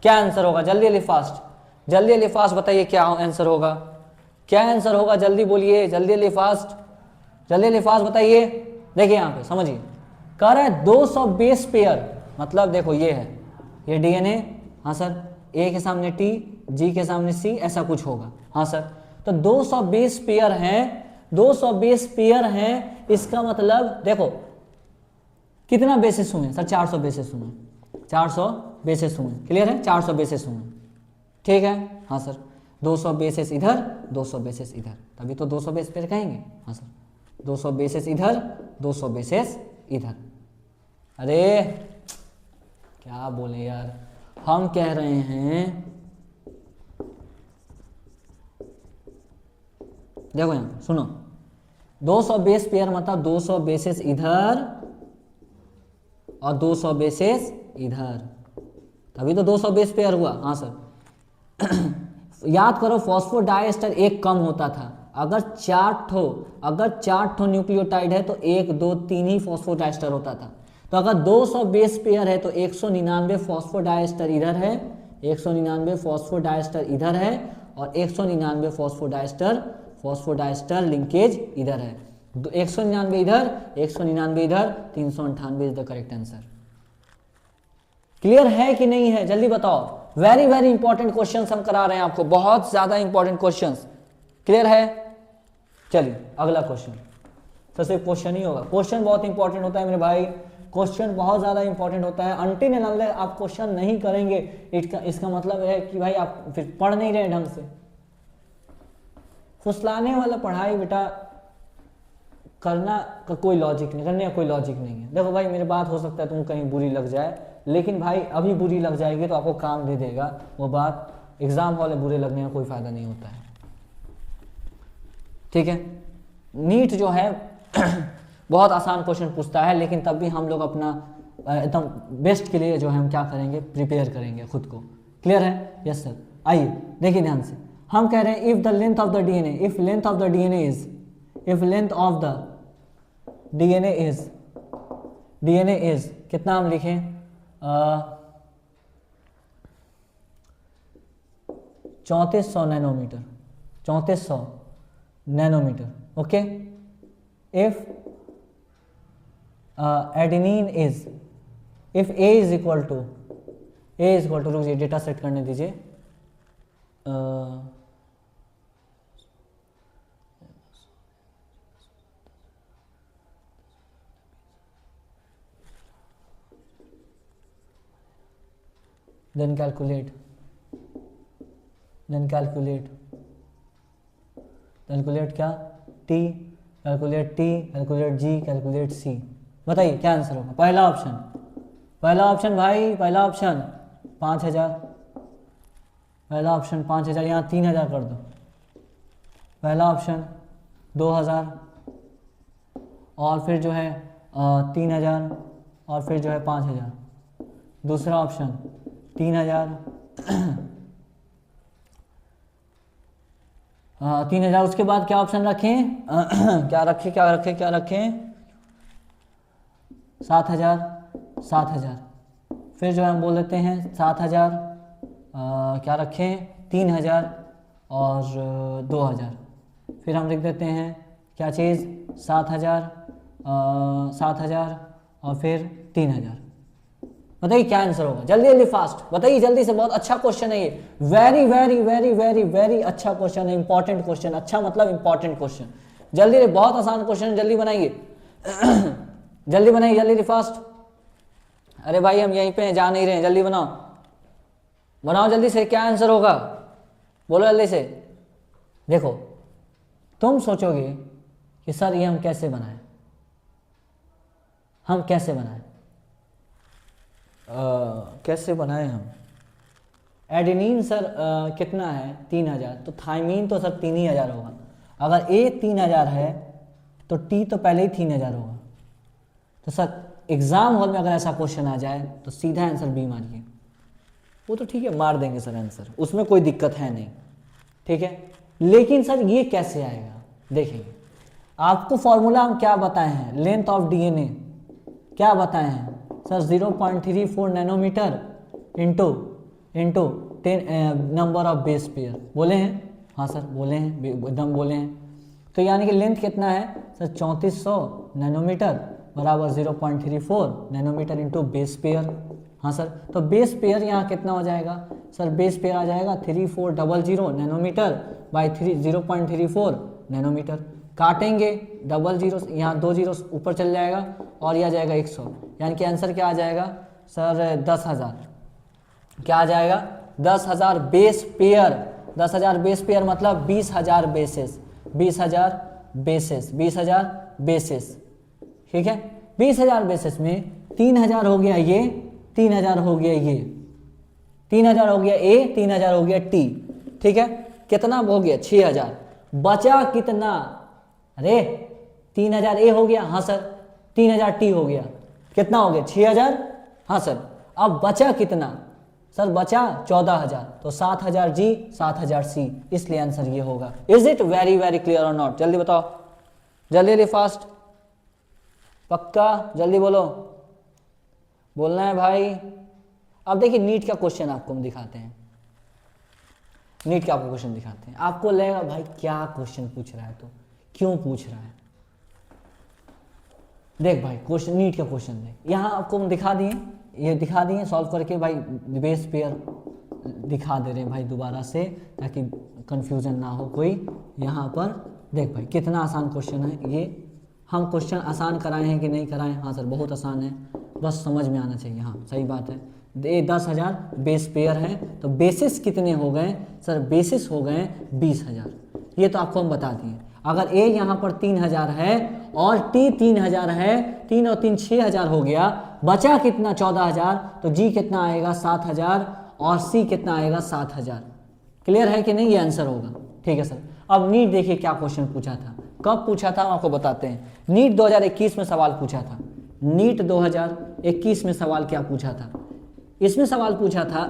क्या आंसर होगा? जल्दी फास्ट बताइए क्या आंसर होगा, क्या आंसर होगा, जल्दी बोलिए, जल्दी फास्ट बताइए। देखिए यहाँ पे समझिए, कह रहा है 200 बेस पेयर, मतलब देखो ये है, ये डीएनए, हाँ सर, ए के सामने टी, जी के सामने सी, ऐसा कुछ होगा, हाँ सर। तो 200 बेस पेयर हैं, 200 बेस पेयर हैं, इसका मतलब देखो कितना बेसिस हुए सर, 400 बेसिस हुए, 400 बेसिस हुए, क्लियर है, 400 बेसिस हुए, ठीक है, हाँ सर। 200 बेसिस इधर, 200 बेसिस इधर, तभी तो 200 बेस पेयर कहेंगे, हाँ सर। 200 बेसिस इधर, 200 बेसिस इधर। अरे क्या बोले यार, हम कह रहे हैं, देखो यहाँ सुनो, 200 बेस पेयर मतलब 200 बेसिस इधर और 200 बेसिस इधर, तभी तो 200 बेस पेयर हुआ, हाँ सर। याद करो फॉस्फोडाइएस्टर एक कम होता था, अगर 4 ठो न्यूक्लियोटाइड है तो 1 2 3 ही फॉस्फोडाइएस्टर होता था। तो अगर 200 बेस पेयर है तो 199 फॉस्फोडाइएस्टर इधर है, 199 फॉस्फोडाइएस्टर इधर है, और 199 फॉस्फोडाइएस्टर लिंकेज इधर है। 199 इधर, 199 इधर, 398 is the correct answer. Clear है कि नहीं है, जल्दी बताओ। वेरी वेरी इंपॉर्टेंट क्वेश्चंस हम करा रहे हैं आपको, बहुत ज्यादा इंपॉर्टेंट क्वेश्चंस। क्लियर है? चलिए अगला क्वेश्चन। तो सिर्फ क्वेश्चन ही होगा, क्वेश्चन बहुत इंपॉर्टेंट होता है मेरे भाई, क्वेश्चन बहुत ज्यादा इंपॉर्टेंट होता है। अनटिल एंड अनलेस आप क्वेश्चन नहीं करेंगे, इसका मतलब है कि भाई आप फिर पढ़ नहीं रहे ढंग से। फुसलाने वाला पढ़ाई बेटा करना का कोई लॉजिक नहीं, करने का कोई लॉजिक नहीं है। देखो भाई मेरी बात हो सकता है तुम कहीं बुरी लग जाए, लेकिन भाई अभी बुरी लग जाएगी तो आपको काम दे देगा वो बात, एग्जाम वाले बुरे लगने का कोई फायदा नहीं होता है, ठीक है। नीट जो है बहुत आसान क्वेश्चन पूछता है, लेकिन तब भी हम लोग अपना एकदम बेस्ट के लिए जो है हम क्या करेंगे, प्रिपेयर करेंगे खुद को। क्लियर है? Yes sir. आइए देखिए ध्यान से, हम कह रहे हैं if the length of the DNA, if length of the DNA is, if length of the DNA is कितना हम लिखें, 3400 nanometre, 3400 nanometre, okay. If adenine is, if A is equal to, रुकिए डेटा सेट करने दीजिए, then calculate क्या, T, calculate G, calculate C। बताइए क्या आंसर होगा। पहला ऑप्शन भाई, पहला ऑप्शन 5000, पहला ऑप्शन 5000, यहाँ 3000 कर दो। पहला ऑप्शन 2000, और फिर जो है 3000, और फिर जो है 5000। दूसरा ऑप्शन 3000, 3000, उसके बाद क्या ऑप्शन रखें, क्या रखें 7000, फिर जो है हम बोल देते हैं 7000, क्या रखें 3000 और 2000, फिर हम लिख देते हैं क्या चीज़ 7000, 7000 और फिर 3000। बताइए क्या आंसर होगा, जल्दी जल्दी फास्ट बताइए जल्दी से, बहुत अच्छा क्वेश्चन है ये, very very very very very अच्छा क्वेश्चन है, इंपॉर्टेंट क्वेश्चन, अच्छा मतलब इंपॉर्टेंट क्वेश्चन, जल्दी, बहुत आसान क्वेश्चन, जल्दी बनाइए जल्दी बनाइए जल्दी फास्ट। अरे भाई हम यहीं पे जा नहीं रहे हैं, जल्दी बनाओ बनाओ जल्दी से, क्या आंसर होगा बोलो जल्दी से। देखो तुम सोचोगे कि सर ये हम कैसे बनाएं, हम कैसे बनाएं, कैसे बनाएं हम। एडेनिन सर कितना है 3000, तो थाइमीन तो सर 3000 होगा, अगर ए 3000 है तो टी तो पहले ही 3000 होगा, तो सर एग्जाम हॉल में अगर ऐसा क्वेश्चन आ जाए तो सीधा आंसर बी मारिए। वो तो ठीक है मार देंगे सर आंसर, उसमें कोई दिक्कत है नहीं, ठीक है, लेकिन सर ये कैसे आएगा देखेंगे। आपको फॉर्मूला हम क्या बताए हैं, लेंथ ऑफ डीएनए क्या बताए हैं sir 0.34 nanometre into 10 number of base pair, बोले हैं, हाँ सर बोले हैं एकदम बोले हैं। तो यानी कि लेंथ कितना है सर 3400 नैनोमीटर बराबर 0.34 नैनोमीटर इंटू बेस पेयर, हाँ सर, तो बेस पेयर यहाँ कितना हो जाएगा सर, बेस पेयर आ जाएगा 3400 नैनोमीटर बाई 0.34 नैनोमीटर, काटेंगे डबल जीरो, यहाँ 2 जीरो ऊपर चल जाएगा और यह आ जाएगा 100, यानी कि आंसर क्या आ जाएगा सर 10,000, क्या आ जाएगा 10,000 बेस पेयर, 10,000 बेस पेयर मतलब 20,000 बेसिस, 20,000 बेसिस, 20,000 बेसिस, ठीक है, 20,000 बेसिस में 3,000 हो गया ये, 3,000 हो गया ये, 3,000 हो गया ए, 3,000 हो गया टी, ठीक है, कितना हो गया 6,000, बचा कितना, अरे 3,000 ए हो गया, हाँ सर, 3,000 टी हो गया, कितना हो गया 6,000, हाँ सर, अब बचा कितना सर, बचा 14,000, तो 7,000 जी 7,000 सी, इसलिए आंसर ये होगा। Is it very very clear और नॉट, जल्दी बताओ जल्दी जल्दी फास्ट, पक्का जल्दी बोलो, बोलना है भाई। अब देखिए नीट का क्वेश्चन आपको हम दिखाते हैं, नीट का आपको क्वेश्चन दिखाते हैं, आपको लगेगा भाई क्या क्वेश्चन पूछ रहा है, तो क्यों पूछ रहा है, देख भाई क्वेश्चन, नीट का क्वेश्चन देख, यहाँ आपको हम दिखा दिए, ये दिखा दिए सॉल्व करके भाई, बेस पेयर दिखा दे रहे हैं भाई दोबारा से ताकि कंफ्यूजन ना हो कोई। यहाँ पर देख भाई कितना आसान क्वेश्चन है ये, हम क्वेश्चन आसान कराए हैं कि नहीं कराए, हाँ सर बहुत आसान है, बस समझ में आना चाहिए, हाँ सही बात है। ये 10,000 बेस पेयर हैं, तो बेसिस कितने हो गए सर, बेसिस हो गए 20,000, ये तो आपको हम बता दिए। अगर ए यहाँ पर 3,000 है और टी 3,000 है, 3 और 3 6,000 हो गया, बचा कितना 14,000, तो जी कितना आएगा 7,000 और सी कितना आएगा 7,000, क्लियर है कि नहीं, ये आंसर होगा, ठीक है सर। अब नीट देखिए क्या क्वेश्चन पूछा था, कब पूछा था हम आपको बताते हैं, नीट 2021 में सवाल पूछा था, नीट 2021 में सवाल क्या पूछा था, इसमें सवाल पूछा था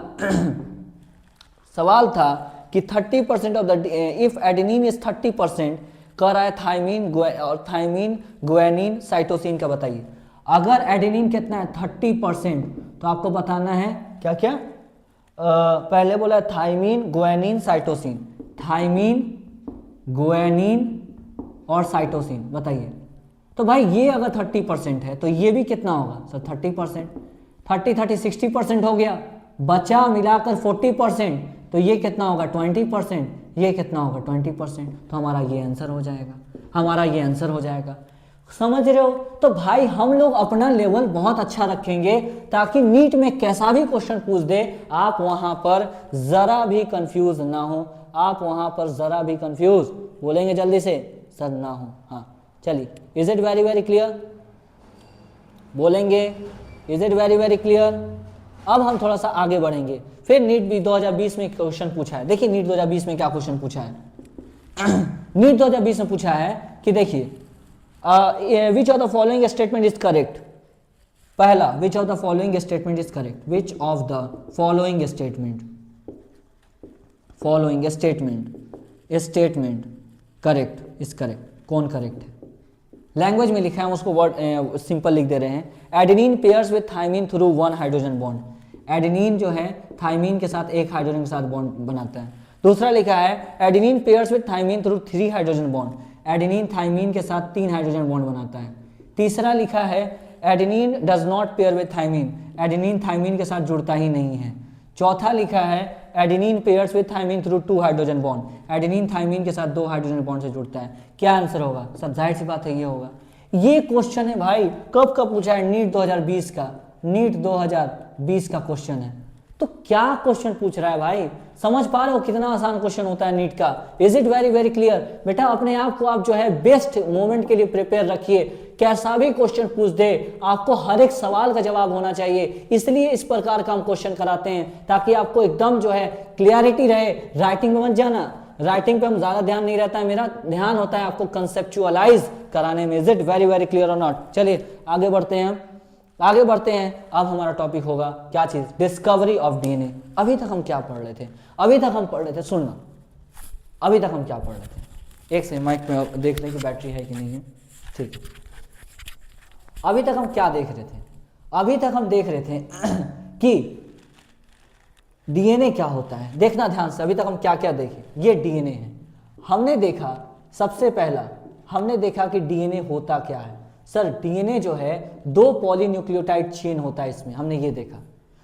सवाल था कि 30% of the if adenine is 30%, कह रहा है थाइमीन और थाइमीन गुआनिन साइटोसिन का बताइए। अगर एडेनिन कितना है 30%, तो आपको बताना है क्या क्या, पहले बोला thymine guanine cytosine, thymine guanine और साइटोसिन बताइए। तो भाई ये अगर 30% है तो ये भी कितना होगा सर 30%, 30 60% हो गया, बचा मिलाकर 40%, तो ये कितना होगा 20%, ये कितना होगा 20%, तो हमारा ये आंसर हो जाएगा, हमारा ये आंसर हो जाएगा, समझ रहे हो। तो भाई हम लोग अपना लेवल बहुत अच्छा रखेंगे ताकि नीट में कैसा भी क्वेश्चन पूछ दे आप वहां पर जरा भी कंफ्यूज ना हो, आप वहां पर जरा भी कंफ्यूज, बोलेंगे जल्दी से सर ना हो, हाँ चलिए, is it very very clear, बोलेंगे is it very very clear. अब हम थोड़ा सा आगे बढ़ेंगे, फिर नीट भी 2020 में क्वेश्चन पूछा है, देखिए नीट 2020 में क्या क्वेश्चन पूछा है नीट 2020 में पूछा है कि देखिए which of the following statement is correct, पहला which of the following statement is correct, which of the following statement, following statement correct is correct, कौन करेक्ट है, लैंग्वेज में लिखा है हम उसको वर्ड सिंपल लिख दे रहे हैं। Adenine pairs with thymine through 1 hydrogen bond, adenine जो है थाइमीन के साथ एक हाइड्रोजन के साथ बॉन्ड बनाता है। दूसरा लिखा है adenine pairs with thymine through 3 hydrogen bond, adenine thymine के साथ 3 हाइड्रोजन बॉन्ड बनाता है। तीसरा लिखा है adenine does not pair with thymine, adenine thymine के साथ जुड़ता ही नहीं है। चौथा लिखा है adenine pairs with thymine through 2 hydrogen bond, adenine thymine के साथ 2 हाइड्रोजन बॉन्ड से जुड़ता है। क्या आंसर होगा? सब जाहिर सी बात है ये होगा। ये क्वेश्चन है भाई कब का पूछा है? नीट 2020 का, नीट 2020 का क्वेश्चन है। तो क्या क्वेश्चन पूछ रहा है भाई? समझ पा रहे हो कितना आसान क्वेश्चन होता है नीट का? Is it very very clear? बेटा अपने आप को आप जो है बेस्ट मोमेंट के लिए प्रिपेयर रखिए, कैसा भी क्वेश्चन पूछ दे आपको हर एक सवाल का जवाब होना चाहिए। इसलिए इस प्रकार का हम क्वेश्चन कराते हैं ताकि आपको एकदम जो है क्लियरिटी रहे। राइटिंग में मत जाना, राइटिंग पे हम ज्यादा ध्यान नहीं रहता है, मेरा ध्यान होता है आपको कंसेप्चुअलाइज कराने में। Is it very very clear और नॉट? चलिए आगे बढ़ते हैं, आगे बढ़ते हैं। अब हमारा टॉपिक होगा क्या चीज? Discovery of DNA. अभी तक हम क्या पढ़ रहे थे? अभी तक हम पढ़ रहे थे, सुनना, अभी तक हम क्या पढ़ रहे थे? एक से माइक में देख लें कि बैटरी है कि नहीं है। ठीक है, अभी तक हम क्या देख रहे थे? अभी तक हम देख रहे थे कि डीएनए क्या होता है। देखना ध्यान से, अभी तक हम क्या क्या देखे। ये डीएनए है। हमने देखा सबसे पहला, हमने देखा कि डीएनए होता क्या है। सर डीएनए जो है 2 पॉलीन्यूक्लियोटाइड चेन होता है इसमें, हमने ये देखा।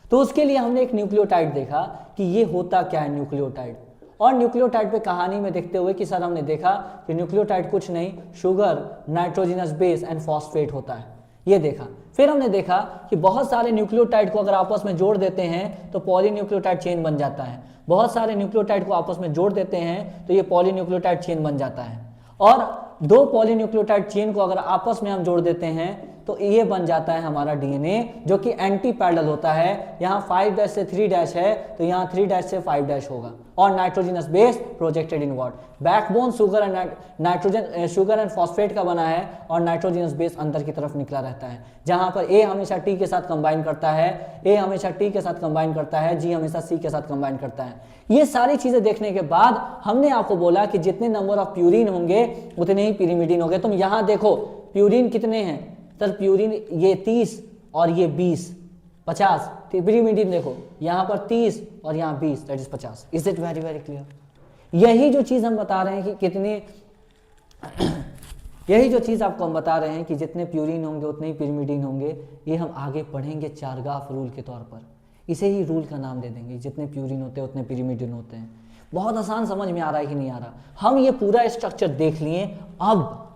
तो उसके लिए हमने एक न्यूक्लियोटाइड देखा कि ये होता क्या है न्यूक्लियोटाइड। और न्यूक्लियोटाइड पे कहानी में देखते हुए कि सर हमने देखा कि न्यूक्लियोटाइड कुछ नहीं, sugar, nitrogenous base and phosphate होता है, ये देखा। फिर हमने देखा कि बहुत सारे न्यूक्लियोटाइड को अगर आपस में जोड़ देते हैं तो पॉलीन्यूक्लियोटाइड चेन बन जाता है। बहुत सारे न्यूक्लियोटाइड को आपस में जोड़ देते हैं तो ये पॉलीन्यूक्लियोटाइड चेन बन जाता है। और 2 पॉलीन्यूक्लियोटाइड चेन को अगर आपस में हम जोड़ देते हैं तो ये बन जाता है हमारा डीएनए, जो कि एंटी पैरेलल होता है। यहाँ 5' से 3' है तो यहाँ 3' से 5' होगा। और nitrogenous base projected inward. Backbone sugar and nitrogen, sugar and phosphate का बना है और नाइट्रोजनस बेस अंदर की तरफ निकला रहता है, जहां पर ए हमेशा टी के साथ कंबाइन करता है, ए हमेशा टी के साथ कंबाइन करता है, जी हमेशा सी के साथ कंबाइन करता है। ये सारी चीजें देखने के बाद हमने आपको बोला कि जितने नंबर ऑफ प्यूरिन होंगे उतने ही पिरिमिडिन होंगे। तुम यहाँ देखो प्यूरिन कितने हैं? सर प्यूरिन ये 30 और ये 20, 50। पिरिमिडिन देखो यहाँ पर 30 और यहाँ 20, that is 50। Is it very very clear? यही जो चीज हम बता रहे हैं कि कितने यही जो चीज आपको हम बता रहे हैं कि जितने प्यूरिन होंगे उतने ही पिरिमिडिन होंगे। ये हम आगे पढ़ेंगे चारगाफ रूल के तौर पर, इसे ही रूल का नाम दे देंगे। जितने प्यूरिन होते हैं उतने पिरिमिडिन होते हैं। बहुत आसान, समझ में आ रहा है कि नहीं आ रहा? हम ये पूरा स्ट्रक्चर देख लिए। अब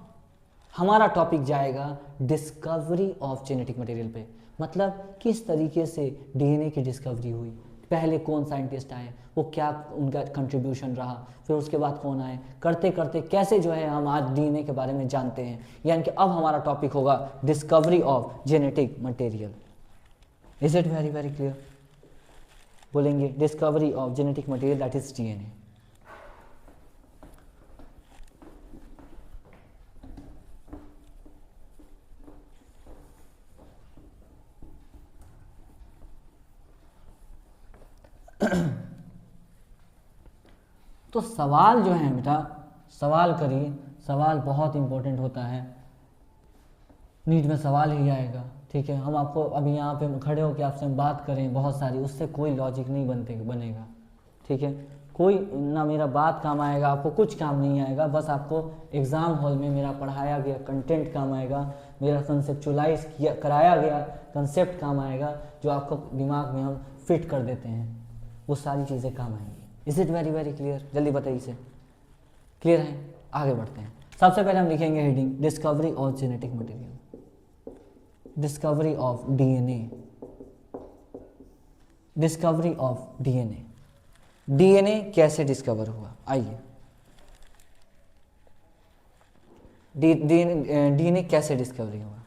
हमारा टॉपिक जाएगा डिस्कवरी ऑफ जेनेटिक मटेरियल पे, मतलब किस तरीके से डीएनए की डिस्कवरी हुई, पहले कौन साइंटिस्ट आए, वो क्या उनका कंट्रीब्यूशन रहा, फिर उसके बाद कौन आए, करते करते कैसे जो है हम आज डीएनए के बारे में जानते हैं। यानी कि अब हमारा टॉपिक होगा discovery of genetic material. Is it very very clear? बोलेंगे discovery of genetic material, that is DNA. तो सवाल जो है बेटा, सवाल करिए। सवाल बहुत इंपॉर्टेंट होता है, नीट में सवाल ही आएगा। ठीक है, हम आपको अभी यहाँ पे खड़े होकर आपसे हम बात करें बहुत सारी, उससे कोई लॉजिक नहीं बनेगा। ठीक है, कोई ना मेरा बात काम आएगा, आपको कुछ काम नहीं आएगा। बस आपको एग्ज़ाम हॉल में मेरा पढ़ाया गया कंटेंट काम आएगा, मेरा कंसेप्चुलाइज कराया गया कंसेप्ट काम आएगा, जो आपको दिमाग में हम फिट कर देते हैं, वो सारी चीज़ें काम आएंगी। Is it very very clear? जल्दी बताइए इसे, क्लियर है? आगे बढ़ते हैं। सबसे पहले हम लिखेंगे heading discovery of genetic material, discovery of DNA, discovery of DNA. DNA कैसे डिस्कवर हुआ? आइए, डीएनए कैसे डिस्कवरी हुआ?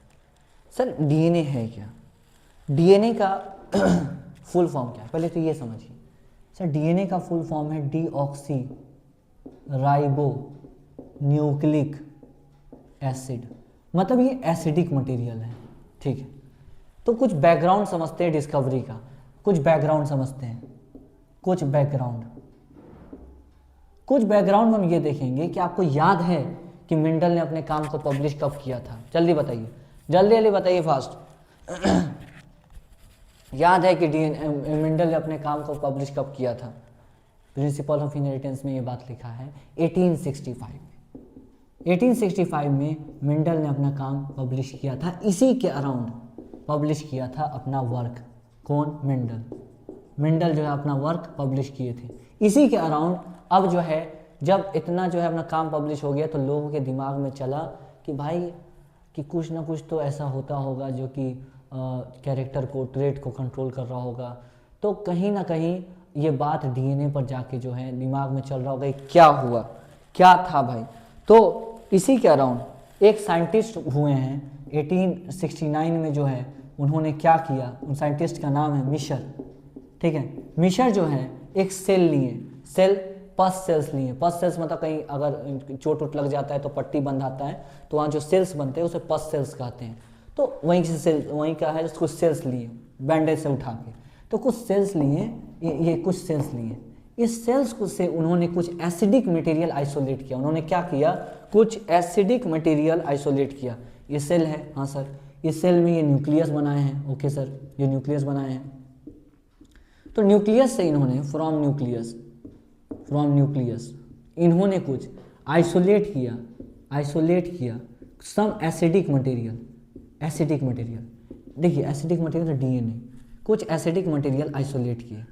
सर डीएनए है क्या? डीएनए का फुल फॉर्म क्या है पहले तो ये समझिए। सर डीएनए का फुल फॉर्म है डीऑक्सी राइबो न्यूक्लिक एसिड, मतलब ये एसिडिक मटेरियल है। ठीक है, तो कुछ बैकग्राउंड समझते हैं डिस्कवरी का, कुछ बैकग्राउंड समझते हैं, कुछ बैकग्राउंड में हम ये देखेंगे कि आपको याद है कि मेंडल ने अपने काम को पब्लिश कब किया था? जल्दी बताइए, जल्दी जल्दी बताइए फास्ट। याद है कि मेंडल ने अपने काम को पब्लिश कब किया था? प्रिंसिपल ऑफ इनहेरिटेंस में ये बात लिखा है 1865 में। 1865 में मेंडल ने अपना काम पब्लिश किया था, इसी के अराउंड पब्लिश किया था अपना वर्क। कौन? मेंडल जो है अपना वर्क पब्लिश किए थे इसी के अराउंड। अब जो है जब इतना जो है अपना काम पब्लिश हो गया तो लोगों के दिमाग में चला कि भाई कि कुछ ना कुछ तो ऐसा होता होगा जो कि कैरेक्टर को, ट्रेट को कंट्रोल कर रहा होगा। तो कहीं ना कहीं ये बात डीएनए पर जाके जो है दिमाग में चल रहा होगा, क्या हुआ, क्या था भाई। तो इसी के अराउंड एक साइंटिस्ट हुए हैं 1869 में, जो है उन्होंने क्या किया, उन साइंटिस्ट का नाम है मिशर। ठीक है, मिशर जो है एक सेल लिए, सेल पस सेल्स लिए। पस सेल्स मतलब कहीं अगर चोट वोट लग जाता है तो पट्टी बंधाता है तो वहाँ जो सेल्स बनते हैं उसे पस सेल्स कहते हैं। तो वहीं से सेल, वहीं का है कुछ सेल्स लिए बैंडेज से उठा के, तो कुछ सेल्स लिए, ये कुछ सेल्स लिए। इस सेल्स को से उन्होंने कुछ एसिडिक मटेरियल आइसोलेट किया। उन्होंने क्या किया? कुछ एसिडिक मटेरियल आइसोलेट किया। ये सेल है, हाँ सर, इस सेल में ये न्यूक्लियस बनाए हैं। ओके सर, ये न्यूक्लियस बनाए हैं। तो न्यूक्लियस से इन्होंने फ्रॉम न्यूक्लियस इन्होंने कुछ आइसोलेट किया सम एसिडिक मटेरियल। देखिए एसिडिक मटेरियल डीएनए, कुछ एसिडिक मटेरियल आइसोलेट किए।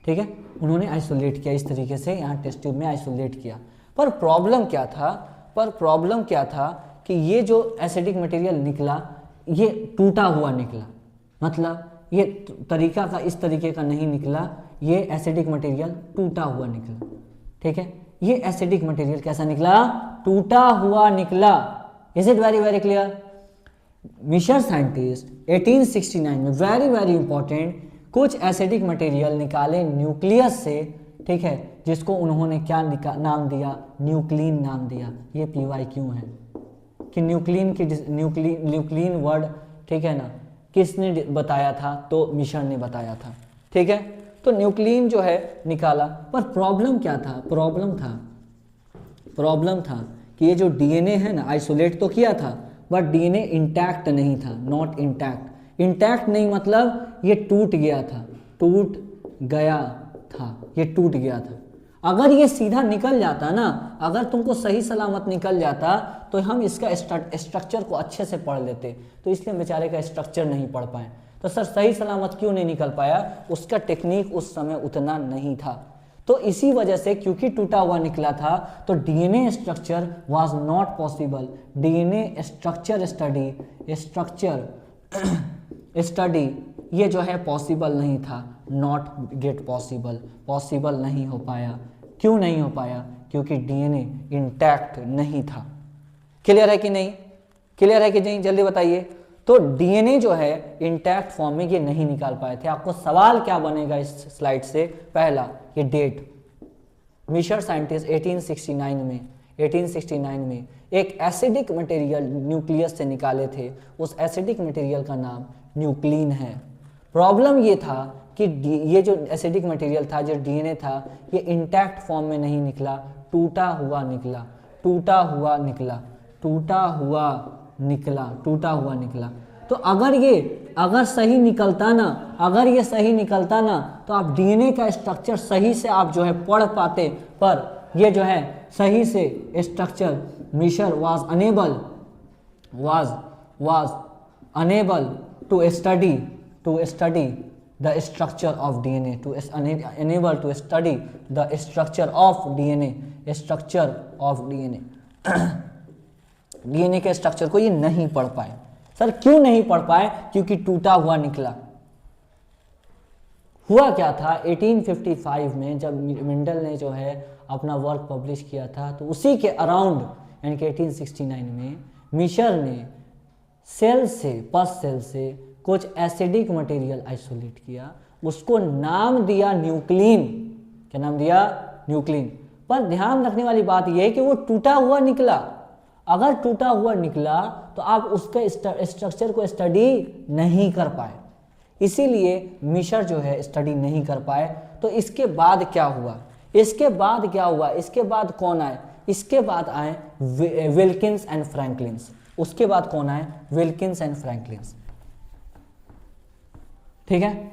ठीक है, उन्होंने आइसोलेट किया इस तरीके से, यहाँ टेस्ट ट्यूब में आइसोलेट किया। पर प्रॉब्लम क्या था कि ये जो एसिडिक मटेरियल निकला ये टूटा हुआ निकला। मतलब ये तरीका का इस तरीके का नहीं निकला, ये एसिडिक मटेरियल टूटा हुआ निकला। ठीक है, ये एसिडिक मटेरियल कैसा निकला? टूटा हुआ निकला। Is it very very clear? Miescher scientist 1869 में, वेरी वेरी इंपॉर्टेंट, कुछ एसिडिक मटेरियल निकाले न्यूक्लियस से। ठीक है, जिसको उन्होंने क्या नाम दिया? न्यूक्लिन नाम दिया। ये PYQ है कि न्यूक्लिन वर्ड, ठीक है ना, किसने बताया था? तो मिशर ने बताया था। ठीक है, तो न्यूक्लिन जो है निकाला। पर प्रॉब्लम क्या था? प्रॉब्लम था कि ये जो डीएनए है ना, आइसोलेट तो किया था बट डीएनए इंटैक्ट नहीं था, नॉट इंटैक्ट। इंटैक्ट नहीं मतलब ये टूट गया था, ये टूट गया था। अगर ये सीधा निकल जाता ना, अगर तुमको सही सलामत निकल जाता तो हम इसका स्ट्रक्चर को अच्छे से पढ़ लेते। तो इसलिए बेचारे का स्ट्रक्चर नहीं पढ़ पाए। तो सर सही सलामत क्यों नहीं निकल पाया? उसका टेक्निक उस समय उतना नहीं था। तो इसी वजह से, क्योंकि टूटा हुआ निकला था, तो DNA structure was not possible. DNA structure study ये जो है पॉसिबल नहीं था, नॉट गेट पॉसिबल नहीं हो पाया। क्यों नहीं हो पाया? क्योंकि डीएनए इंटैक्ट नहीं था। क्लियर है कि नहीं? जल्दी बताइए। तो डीएनए जो है इंटैक्ट फॉर्म में ये नहीं निकाल पाए थे। आपको सवाल क्या बनेगा इस स्लाइड से? पहला, ये डेट। मिशर साइंटिस्ट 1869 में एक एसिडिक मटेरियल न्यूक्लियस से निकाले थे। उस एसिडिक मटेरियल का नाम न्यूक्लिन है। प्रॉब्लम ये था कि ये जो एसिडिक मटेरियल था, जो डीएनए था, ये इंटैक्ट फॉर्म में नहीं निकला, टूटा हुआ निकला। तो अगर ये सही निकलता ना तो आप डीएनए का स्ट्रक्चर सही से आप जो है पढ़ पाते। पर ये जो है सही से structure Miescher was unable to study the structure of DNA, DNA के स्ट्रक्चर को ये नहीं पढ़ पाए। सर क्यों नहीं पढ़ पाए? क्योंकि टूटा हुआ निकला। हुआ क्या था 1855 में, जब मेंडल ने जो है अपना वर्क पब्लिश किया था, तो उसी के अराउंड यानी कि 1869 में मिशर ने पस सेल से कुछ एसिडिक मटेरियल आइसोलेट किया, उसको नाम दिया न्यूक्लिन। क्या नाम दिया? न्यूक्लिन। पर ध्यान रखने वाली बात यह है कि वो टूटा हुआ निकला। अगर टूटा हुआ निकला तो आप उसके स्ट्रक्चर को स्टडी नहीं कर पाए, इसीलिए मिशर जो है स्टडी नहीं कर पाए। तो इसके बाद क्या हुआ? इसके बाद कौन आए? इसके बाद आए विल्किंस एंड फ्रैंकलिन। उसके बाद कौन आए? Wilkins and Franklin. ठीक है,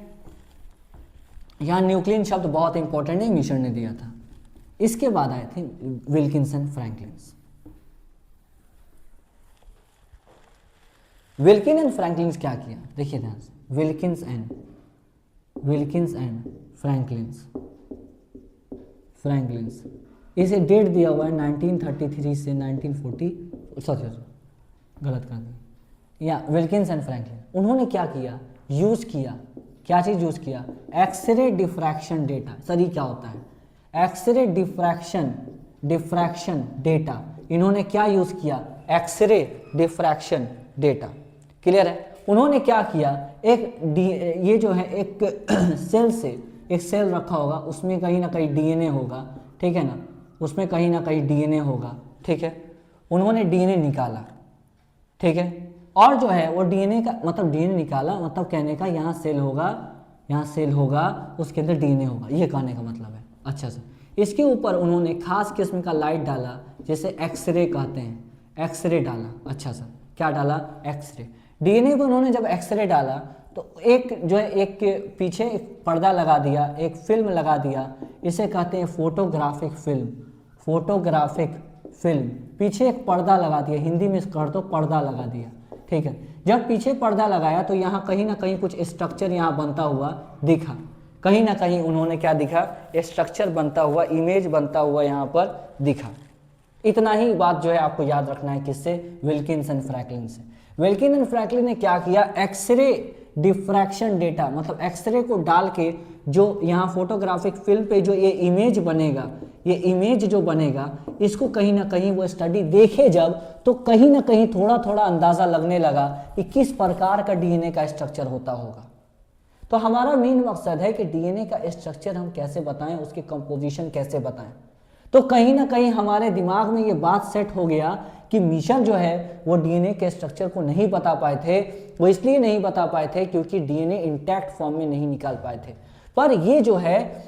यहाँ न्यूक्लियन शब्द बहुत इंपॉर्टेंट है, मिशर ने दिया था। इसके बाद आए थे विल्किंसन फ्रैंकलिन्स। विल्किन एंड फ्रैंकलिन्स क्या किया, देखिए ध्यान से, विल्किंस एंड फ्रैंकलिन्स, इसे डेट दिया हुआ है 1933 से 1940, सॉरी गलत कर दी, या विल्किंस एंड फ्रैंकलिन, उन्होंने क्या किया, यूज किया, क्या चीज यूज किया, एक्सरे डिफ्रैक्शन डेटा। सर ये क्या होता है, एक्सरे डिफ्रैक्शन डेटा, इन्होंने क्या यूज किया, एक्सरे डिफ्रैक्शन डेटा। क्लियर है, उन्होंने क्या किया, ये जो है एक सेल से, एक सेल रखा होगा, उसमें कहीं ना कहीं डीएनए होगा, ठीक है ना, उसमें कहीं ना कहीं डीएनए होगा, ठीक है, उन्होंने डीएनए निकाला, ठीक है, और जो है वो डीएनए का मतलब डीएनए निकाला, मतलब कहने का यहाँ सेल होगा, उसके अंदर डीएनए होगा, ये कहने का मतलब है। अच्छा सर, इसके ऊपर उन्होंने खास किस्म का लाइट डाला, जैसे एक्सरे कहते हैं, एक्सरे डाला। अच्छा सर, क्या डाला, एक्सरे। डीएनए पर उन्होंने जब एक्सरे डाला तो एक जो है एक के पीछे एक पर्दा लगा दिया, एक फिल्म लगा दिया, इसे कहते हैं फोटोग्राफिक फिल्म, पीछे एक पर्दा लगा दिया, हिंदी में कर दो पर्दा लगा दिया, ठीक है। जब पीछे पर्दा लगाया तो यहाँ कहीं ना कहीं कुछ स्ट्रक्चर यहाँ बनता हुआ दिखा, कहीं ना कहीं उन्होंने क्या दिखा, स्ट्रक्चर बनता हुआ, इमेज बनता हुआ यहाँ पर दिखा। इतना ही बात जो है आपको याद रखना है, किससे, विल्किंस एंड फ्रैंकलिन से। विल्किन एंड फ्रैंकलिन ने क्या किया, एक्सरे डिफ्रैक्शन डेटा, मतलब एक्सरे को डाल के जो यहाँ फोटोग्राफिक फिल्म पे जो ये इमेज बनेगा, ये इमेज जो बनेगा, इसको कहीं ना कहीं वो स्टडी देखे जब, तो कहीं ना कहीं थोड़ा थोड़ा अंदाजा लगने लगा कि किस प्रकार का डीएनए का स्ट्रक्चर होता होगा। तो हमारा मेन मकसद है कि डीएनए का स्ट्रक्चर हम कैसे बताएं, उसकी कंपोजिशन कैसे बताएं। तो कहीं ना कहीं हमारे दिमाग में ये बात सेट हो गया कि मिशर जो है वो डीएनए के स्ट्रक्चर को नहीं बता पाए थे, वो इसलिए नहीं बता पाए थे क्योंकि डीएनए इंटैक्ट फॉर्म में नहीं निकाल पाए थे। पर ये जो है,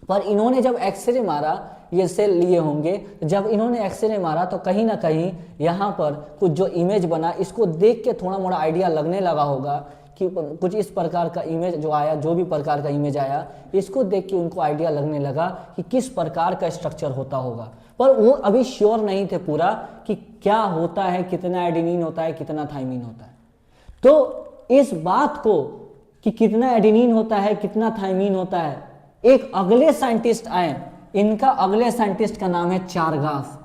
पर इन्होंने जब एक्सरे मारा, ये सेल लिए होंगे, जब इन्होंने एक्सरे मारा तो कहीं ना कहीं यहाँ पर कुछ जो इमेज बना, इसको देख के थोड़ा मोड़ा आइडिया लगने लगा होगा कि कुछ इस प्रकार का इमेज जो आया, जो भी प्रकार का इमेज आया, इसको देख के उनको आइडिया लगने लगा कि किस प्रकार का स्ट्रक्चर होता होगा। पर वो अभी श्योर नहीं थे पूरा कि क्या होता है, कितना एडेनिन होता है, कितना थाइमिन होता है। तो इस बात को कि कितना एडेनिन होता है, कितना थाइमिन होता है, एक अगले साइंटिस्ट आए, इनका अगले साइंटिस्ट का नाम है चारगाफ।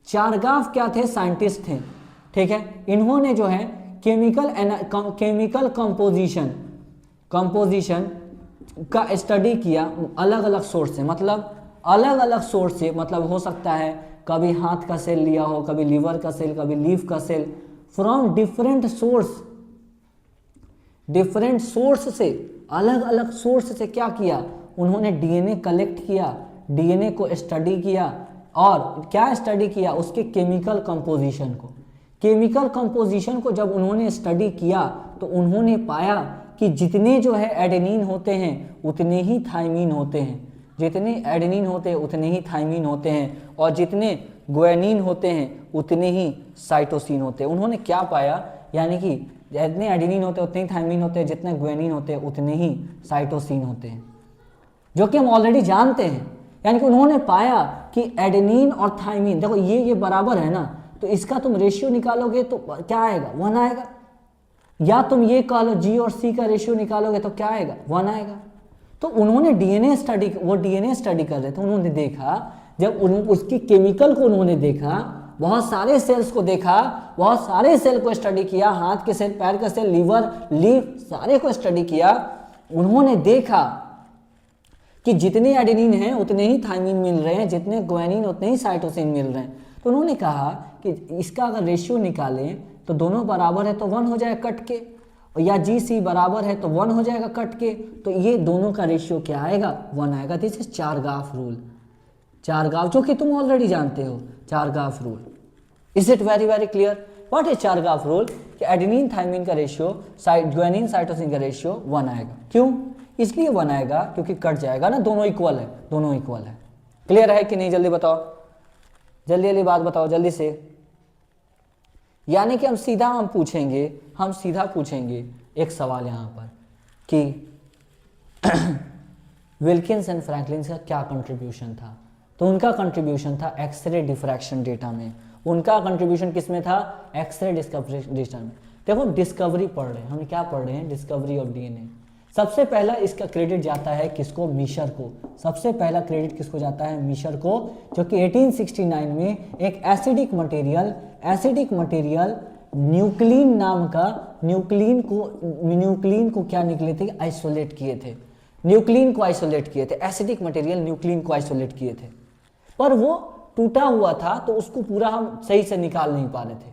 चारगाफ क्या थे, साइंटिस्ट थे, ठीक है। इन्होंने जो है केमिकल कंपोजिशन का स्टडी किया अलग अलग सोर्स से, मतलब अलग अलग सोर्स से, मतलब हो सकता है कभी हाथ का सेल लिया हो, कभी लीवर का सेल, कभी लीफ का सेल, फ्रॉम डिफरेंट सोर्स से, अलग अलग सोर्स से क्या किया, उन्होंने डीएनए कलेक्ट किया, डीएनए को स्टडी किया, और क्या स्टडी किया, उसके केमिकल कंपोजिशन को जब उन्होंने स्टडी किया तो उन्होंने पाया कि जितने जो है एडेनिन होते हैं उतने ही थाइमिन होते हैं, जितने एडेनिन होते हैं उतने ही थाइमिन होते हैं, और जितने ग्वानिन होते हैं उतने ही साइटोसिन होते हैं। उन्होंने क्या पाया, यानी कि जितने एडेनिन होते हैं उतने ही थाइमिन होते हैं, जितने ग्वानिन होते हैं उतने ही साइटोसिन होते हैं, जो कि हम ऑलरेडी जानते हैं। यानी कि उन्होंने पाया कि एडेनिन और थाइमिन, देखो ये बराबर है ना, तो इसका तुम रेशियो निकालोगे तो क्या आएगा, 1 आएगा। या तुम ये कह लो जी और सी का रेशियो निकालोगे तो क्या आएगा, 1 आएगा। तो उन्होंने डीएनए स्टडी कर रहे थे, उन्होंने देखा, जब उसकी केमिकल को उन्होंने देखा, बहुत सारे सेल्स को देखा, बहुत सारे सेल को स्टडी किया, हाथ के सेल, पैर का सेल, लीवर, लीफ, सारे को स्टडी किया। उन्होंने देखा कि जितने एडेनिन हैं उतने ही थाइमिन मिल रहे हैं, जितने ग्वानिन उतने ही साइटोसिन मिल रहे हैं। तो उन्होंने कहा कि इसका अगर रेशियो निकालें तो दोनों बराबर है तो 1 हो जाएगा कट के, या जी सी बराबर है तो 1 हो जाएगा कट के, तो ये दोनों का रेशियो क्या आएगा, 1 आएगा। दिस इज चारगाफ रूल, चारगाफ, जो कि तुम ऑलरेडी जानते हो, चारगाफ rule. Is it very very clear, what is चारगाफ rule, कि एडेनिन थाइमिन का रेशियो, ग्वानिन साइटोसिन का रेशियो 1 आएगा। क्यों, इसलिए 1 आएगा क्योंकि कट जाएगा ना, दोनों इक्वल है, दोनों इक्वल है। क्लियर है कि नहीं, जल्दी बताओ, जल्दी बात बताओ जल्दी से। यानी कि हम सीधा पूछेंगे एक सवाल यहाँ पर कि विल्किंस एंड फ्रैंकलिन का क्या कंट्रीब्यूशन था, तो उनका कंट्रीब्यूशन था एक्सरे डिफ्रैक्शन डेटा में। उनका कंट्रीब्यूशन किस में था? एक्सरे डिस्कवरी डेटा में। देखो डिस्कवरी पढ़ रहे हैं हम, क्या पढ़ रहे हैं? Discovery of DNA. सबसे पहला इसका क्रेडिट जाता है किसको? मीशर को। सबसे पहला क्रेडिट किसको जाता है? मीशर को, जो कि 1869 में एक एसिडिक मटेरियल न्यूक्लिन नाम का, न्यूक्लिन को क्या निकले थे? आइसोलेट किए थे। न्यूक्लिन को आइसोलेट किए थे, एसिडिक मटेरियल न्यूक्लिन को आइसोलेट किए थे, पर वो टूटा हुआ था तो उसको पूरा हम सही से निकाल नहीं पा रहे थे।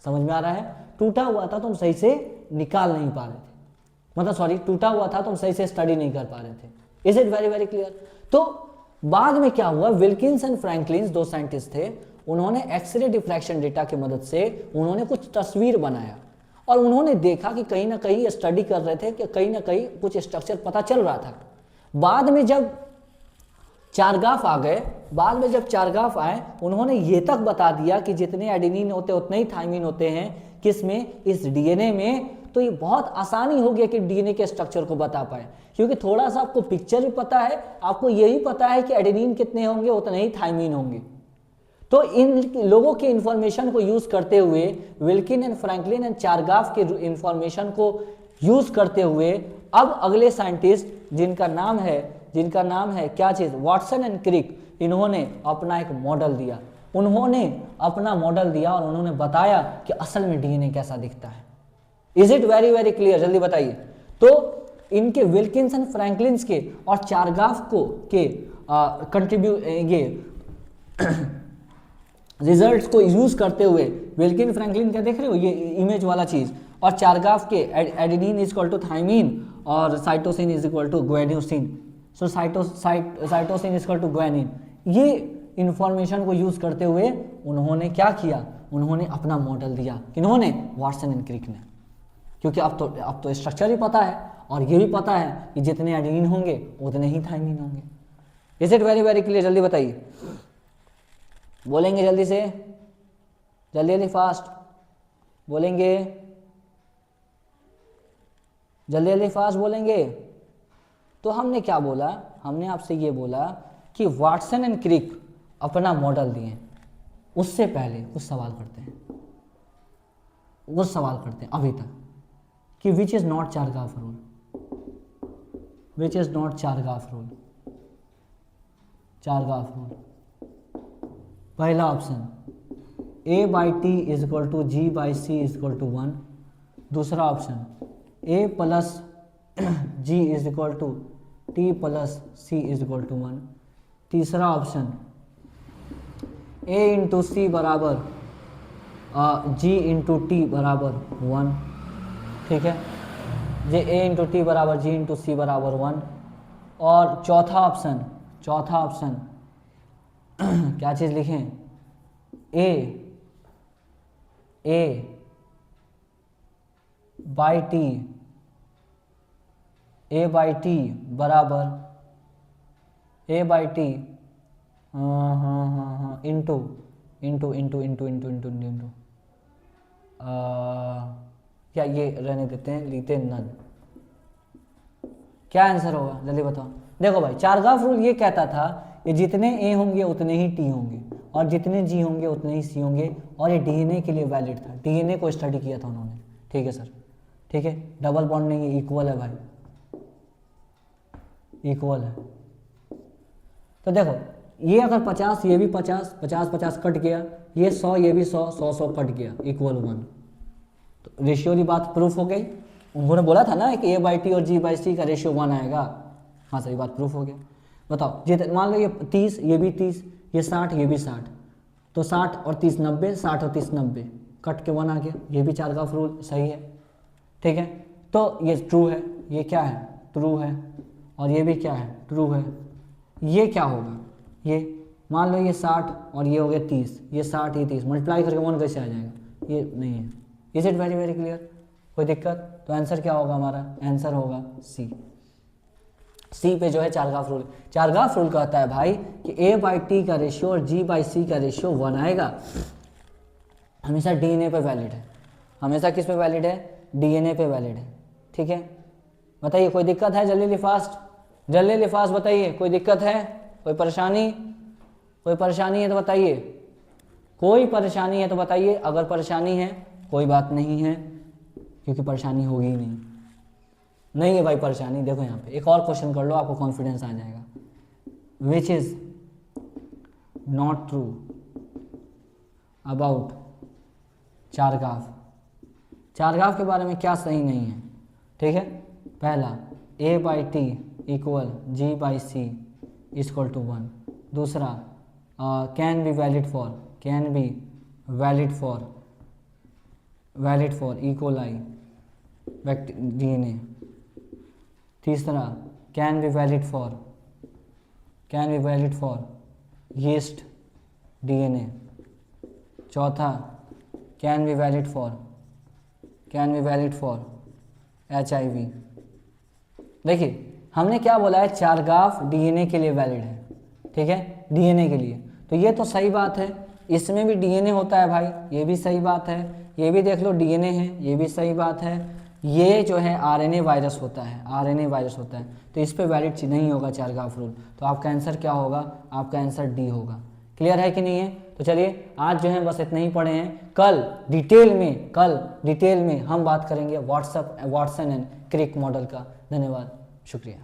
समझ में आ रहा है? टूटा हुआ था तो हम सही से निकाल नहीं पा रहे थे, मतलब सॉरी, टूटा हुआ था तो हम सही से स्टडी नहीं कर पा रहे थे। Is it very very clear? तो बाद में क्या हुआ? विल्किंस एंड फ्रैंकलिन दो साइंटिस्ट थे, उन्होंने एक्सरे डिफ्रैक्शन डेटा की मदद से उन्होंने कुछ तस्वीर बनाया और उन्होंने देखा कि कहीं ना कहीं स्टडी कर रहे थे कि कहीं ना कहीं कुछ स्ट्रक्चर पता चल रहा था। बाद में जब चारगाफ आ गए, आए, उन्होंने ये तक बता दिया कि जितने एडेनिन होते उतने ही थायमिन होते हैं किसमें? इस डीएनए में। तो ये बहुत आसानी हो गया कि डीएनए के स्ट्रक्चर को बता पाए, क्योंकि थोड़ा सा आपको पिक्चर भी पता है, आपको यही पता है कि एडेनिन कितने होंगे उतने ही थायमिन होंगे। तो इन लोगों के इंफॉर्मेशन को यूज करते हुए, विल्किन एंड फ्रैंकलिन एंड चारगाफ के इंफॉर्मेशन को यूज करते हुए, अब अगले साइंटिस्ट जिनका नाम है क्या चीज? वाटसन एंड क्रिक, इन्होंने अपना एक मॉडल दिया। उन्होंने अपना मॉडल दिया और उन्होंने बताया कि असल में डीएनए कैसा दिखता है। Is it very very clear? जल्दी बताइए। तो इनके विल्किंस एंड फ्रैंकलिन के और चारगाफ को के ये रिजल्ट्स को यूज करते हुए, विल्किन फ्रैंकलिन क्या देख रहे हो, ये इमेज वाला चीज, और चारगाफ के adenine is equal to thymine और cytosine is equal to guanosine, so cytosine is equal to guanine. ये इंफॉर्मेशन को यूज करते हुए उन्होंने क्या किया? उन्होंने अपना मॉडल दिया। किन्होंने? वाटसन एंड क्रिक ने। क्योंकि अब तो स्ट्रक्चर ही पता है और ये भी पता है कि जितने एडेनिन होंगे उतने ही थायमिन होंगे। Is it very very clear? जल्दी बताइए, बोलेंगे जल्दी से, जल्दी फास्ट बोलेंगे, जल्दी फास्ट बोलेंगे। तो हमने क्या बोला? हमने आपसे ये बोला कि वाटसन एंड क्रिक अपना मॉडल दिए। उससे पहले कुछ सवाल करते हैं अभी तक कि which is not Chargaff rule, Chargaff rule. पहला option A/T is equal to G/C is equal to 1। दूसरा option A plus G is equal to T plus C is equal to 1। तीसरा ऑप्शन A इंटू C बराबर G इंटू T बराबर 1। ठीक है, जे A इंटू T बराबर G इंटू C बराबर 1। और चौथा ऑप्शन क्या चीज़ लिखें? A बाई टी बराबर इंटू क्या ये रहने देते हैं, लिखते हैं नन। क्या आंसर होगा जल्दी बताओ। देखो भाई, चारगाफ रूल ये कहता था कि जितने ए होंगे उतने ही टी होंगे और जितने जी होंगे उतने ही सी होंगे, और ये डीएनए के लिए वैलिड था। डीएनए को स्टडी किया था उन्होंने। ठीक है सर, ठीक है, डबल बॉन्ड नहीं है, इक्वल है भाई, इक्वल है। तो देखो, ये अगर 50, ये भी 50, 50 कट गया, ये 100, ये भी 100, 100 कट गया, इक्वल 1। तो रेशियो की बात प्रूफ हो गई। उन्होंने बोला था ना कि A/T और G/C का रेशियो 1 आएगा। हाँ, सही बात, प्रूफ हो गया। बताओ, मान लो ये 30, ये भी 30, ये 60, ये भी 60, तो 60 और 30 90, 60 और 30 90, कट के 1 आ गया। ये भी चारगाफ रूल सही है। ठीक है, तो ये ट्रू है, ये क्या है? ट्रू है। और ये भी क्या है? ट्रू है। ये क्या होगा? ये मान लो ये 60 और ये हो गया 30, ये 60, ये 30, मल्टीप्लाई करके 1 कैसे आ जाएगा? ये नहीं है। Is it very very clear? कोई दिक्कत? तो आंसर क्या होगा हमारा? आंसर होगा सी पे जो है चारगाफ रूल। चारगाफ रूल कहता है भाई कि A/T का रेशियो और G/C का रेशियो 1 आएगा। हमेशा डीएनए पे वैलिड है। हमेशा किस पे वैलिड है? डीएनए पे वैलिड है। ठीक है, बताइए कोई दिक्कत है? जल्दी जल्दी फास्ट बताइए, कोई दिक्कत है, कोई परेशानी? कोई परेशानी है तो बताइए, कोई परेशानी है तो बताइए। अगर परेशानी है कोई बात नहीं है, क्योंकि परेशानी होगी ही नहीं है भाई परेशानी। देखो यहाँ पे एक और क्वेश्चन कर लो, आपको कॉन्फिडेंस आ जाएगा। विच इज नॉट ट्रू अबाउट चारगाफ। चारगाफ के बारे में क्या सही नहीं है? ठीक है, पहला a/t equal g/c equal to 1। दूसरा can be valid for E coli DNA। तीसरा can be valid for yeast DNA। चौथा can be valid for HIV। देखिए हमने क्या बोला है, चारगाफ DNA के लिए वैलिड है, ठीक है, DNA के लिए, तो ये तो सही बात है। इसमें भी DNA होता है भाई, ये भी सही बात है। ये भी देख लो DNA है, ये भी सही बात है। ये जो है RNA वायरस होता है, तो इस पे वैलिड नहीं होगा चारगाफ रूल। तो आपका आंसर क्या होगा? आपका आंसर डी होगा। क्लियर है कि नहीं है? तो चलिए आज जो है बस इतना ही पढ़े हैं। कल डिटेल में हम बात करेंगे वाटसन एंड क्रिक मॉडल का। धन्यवाद, शुक्रिया।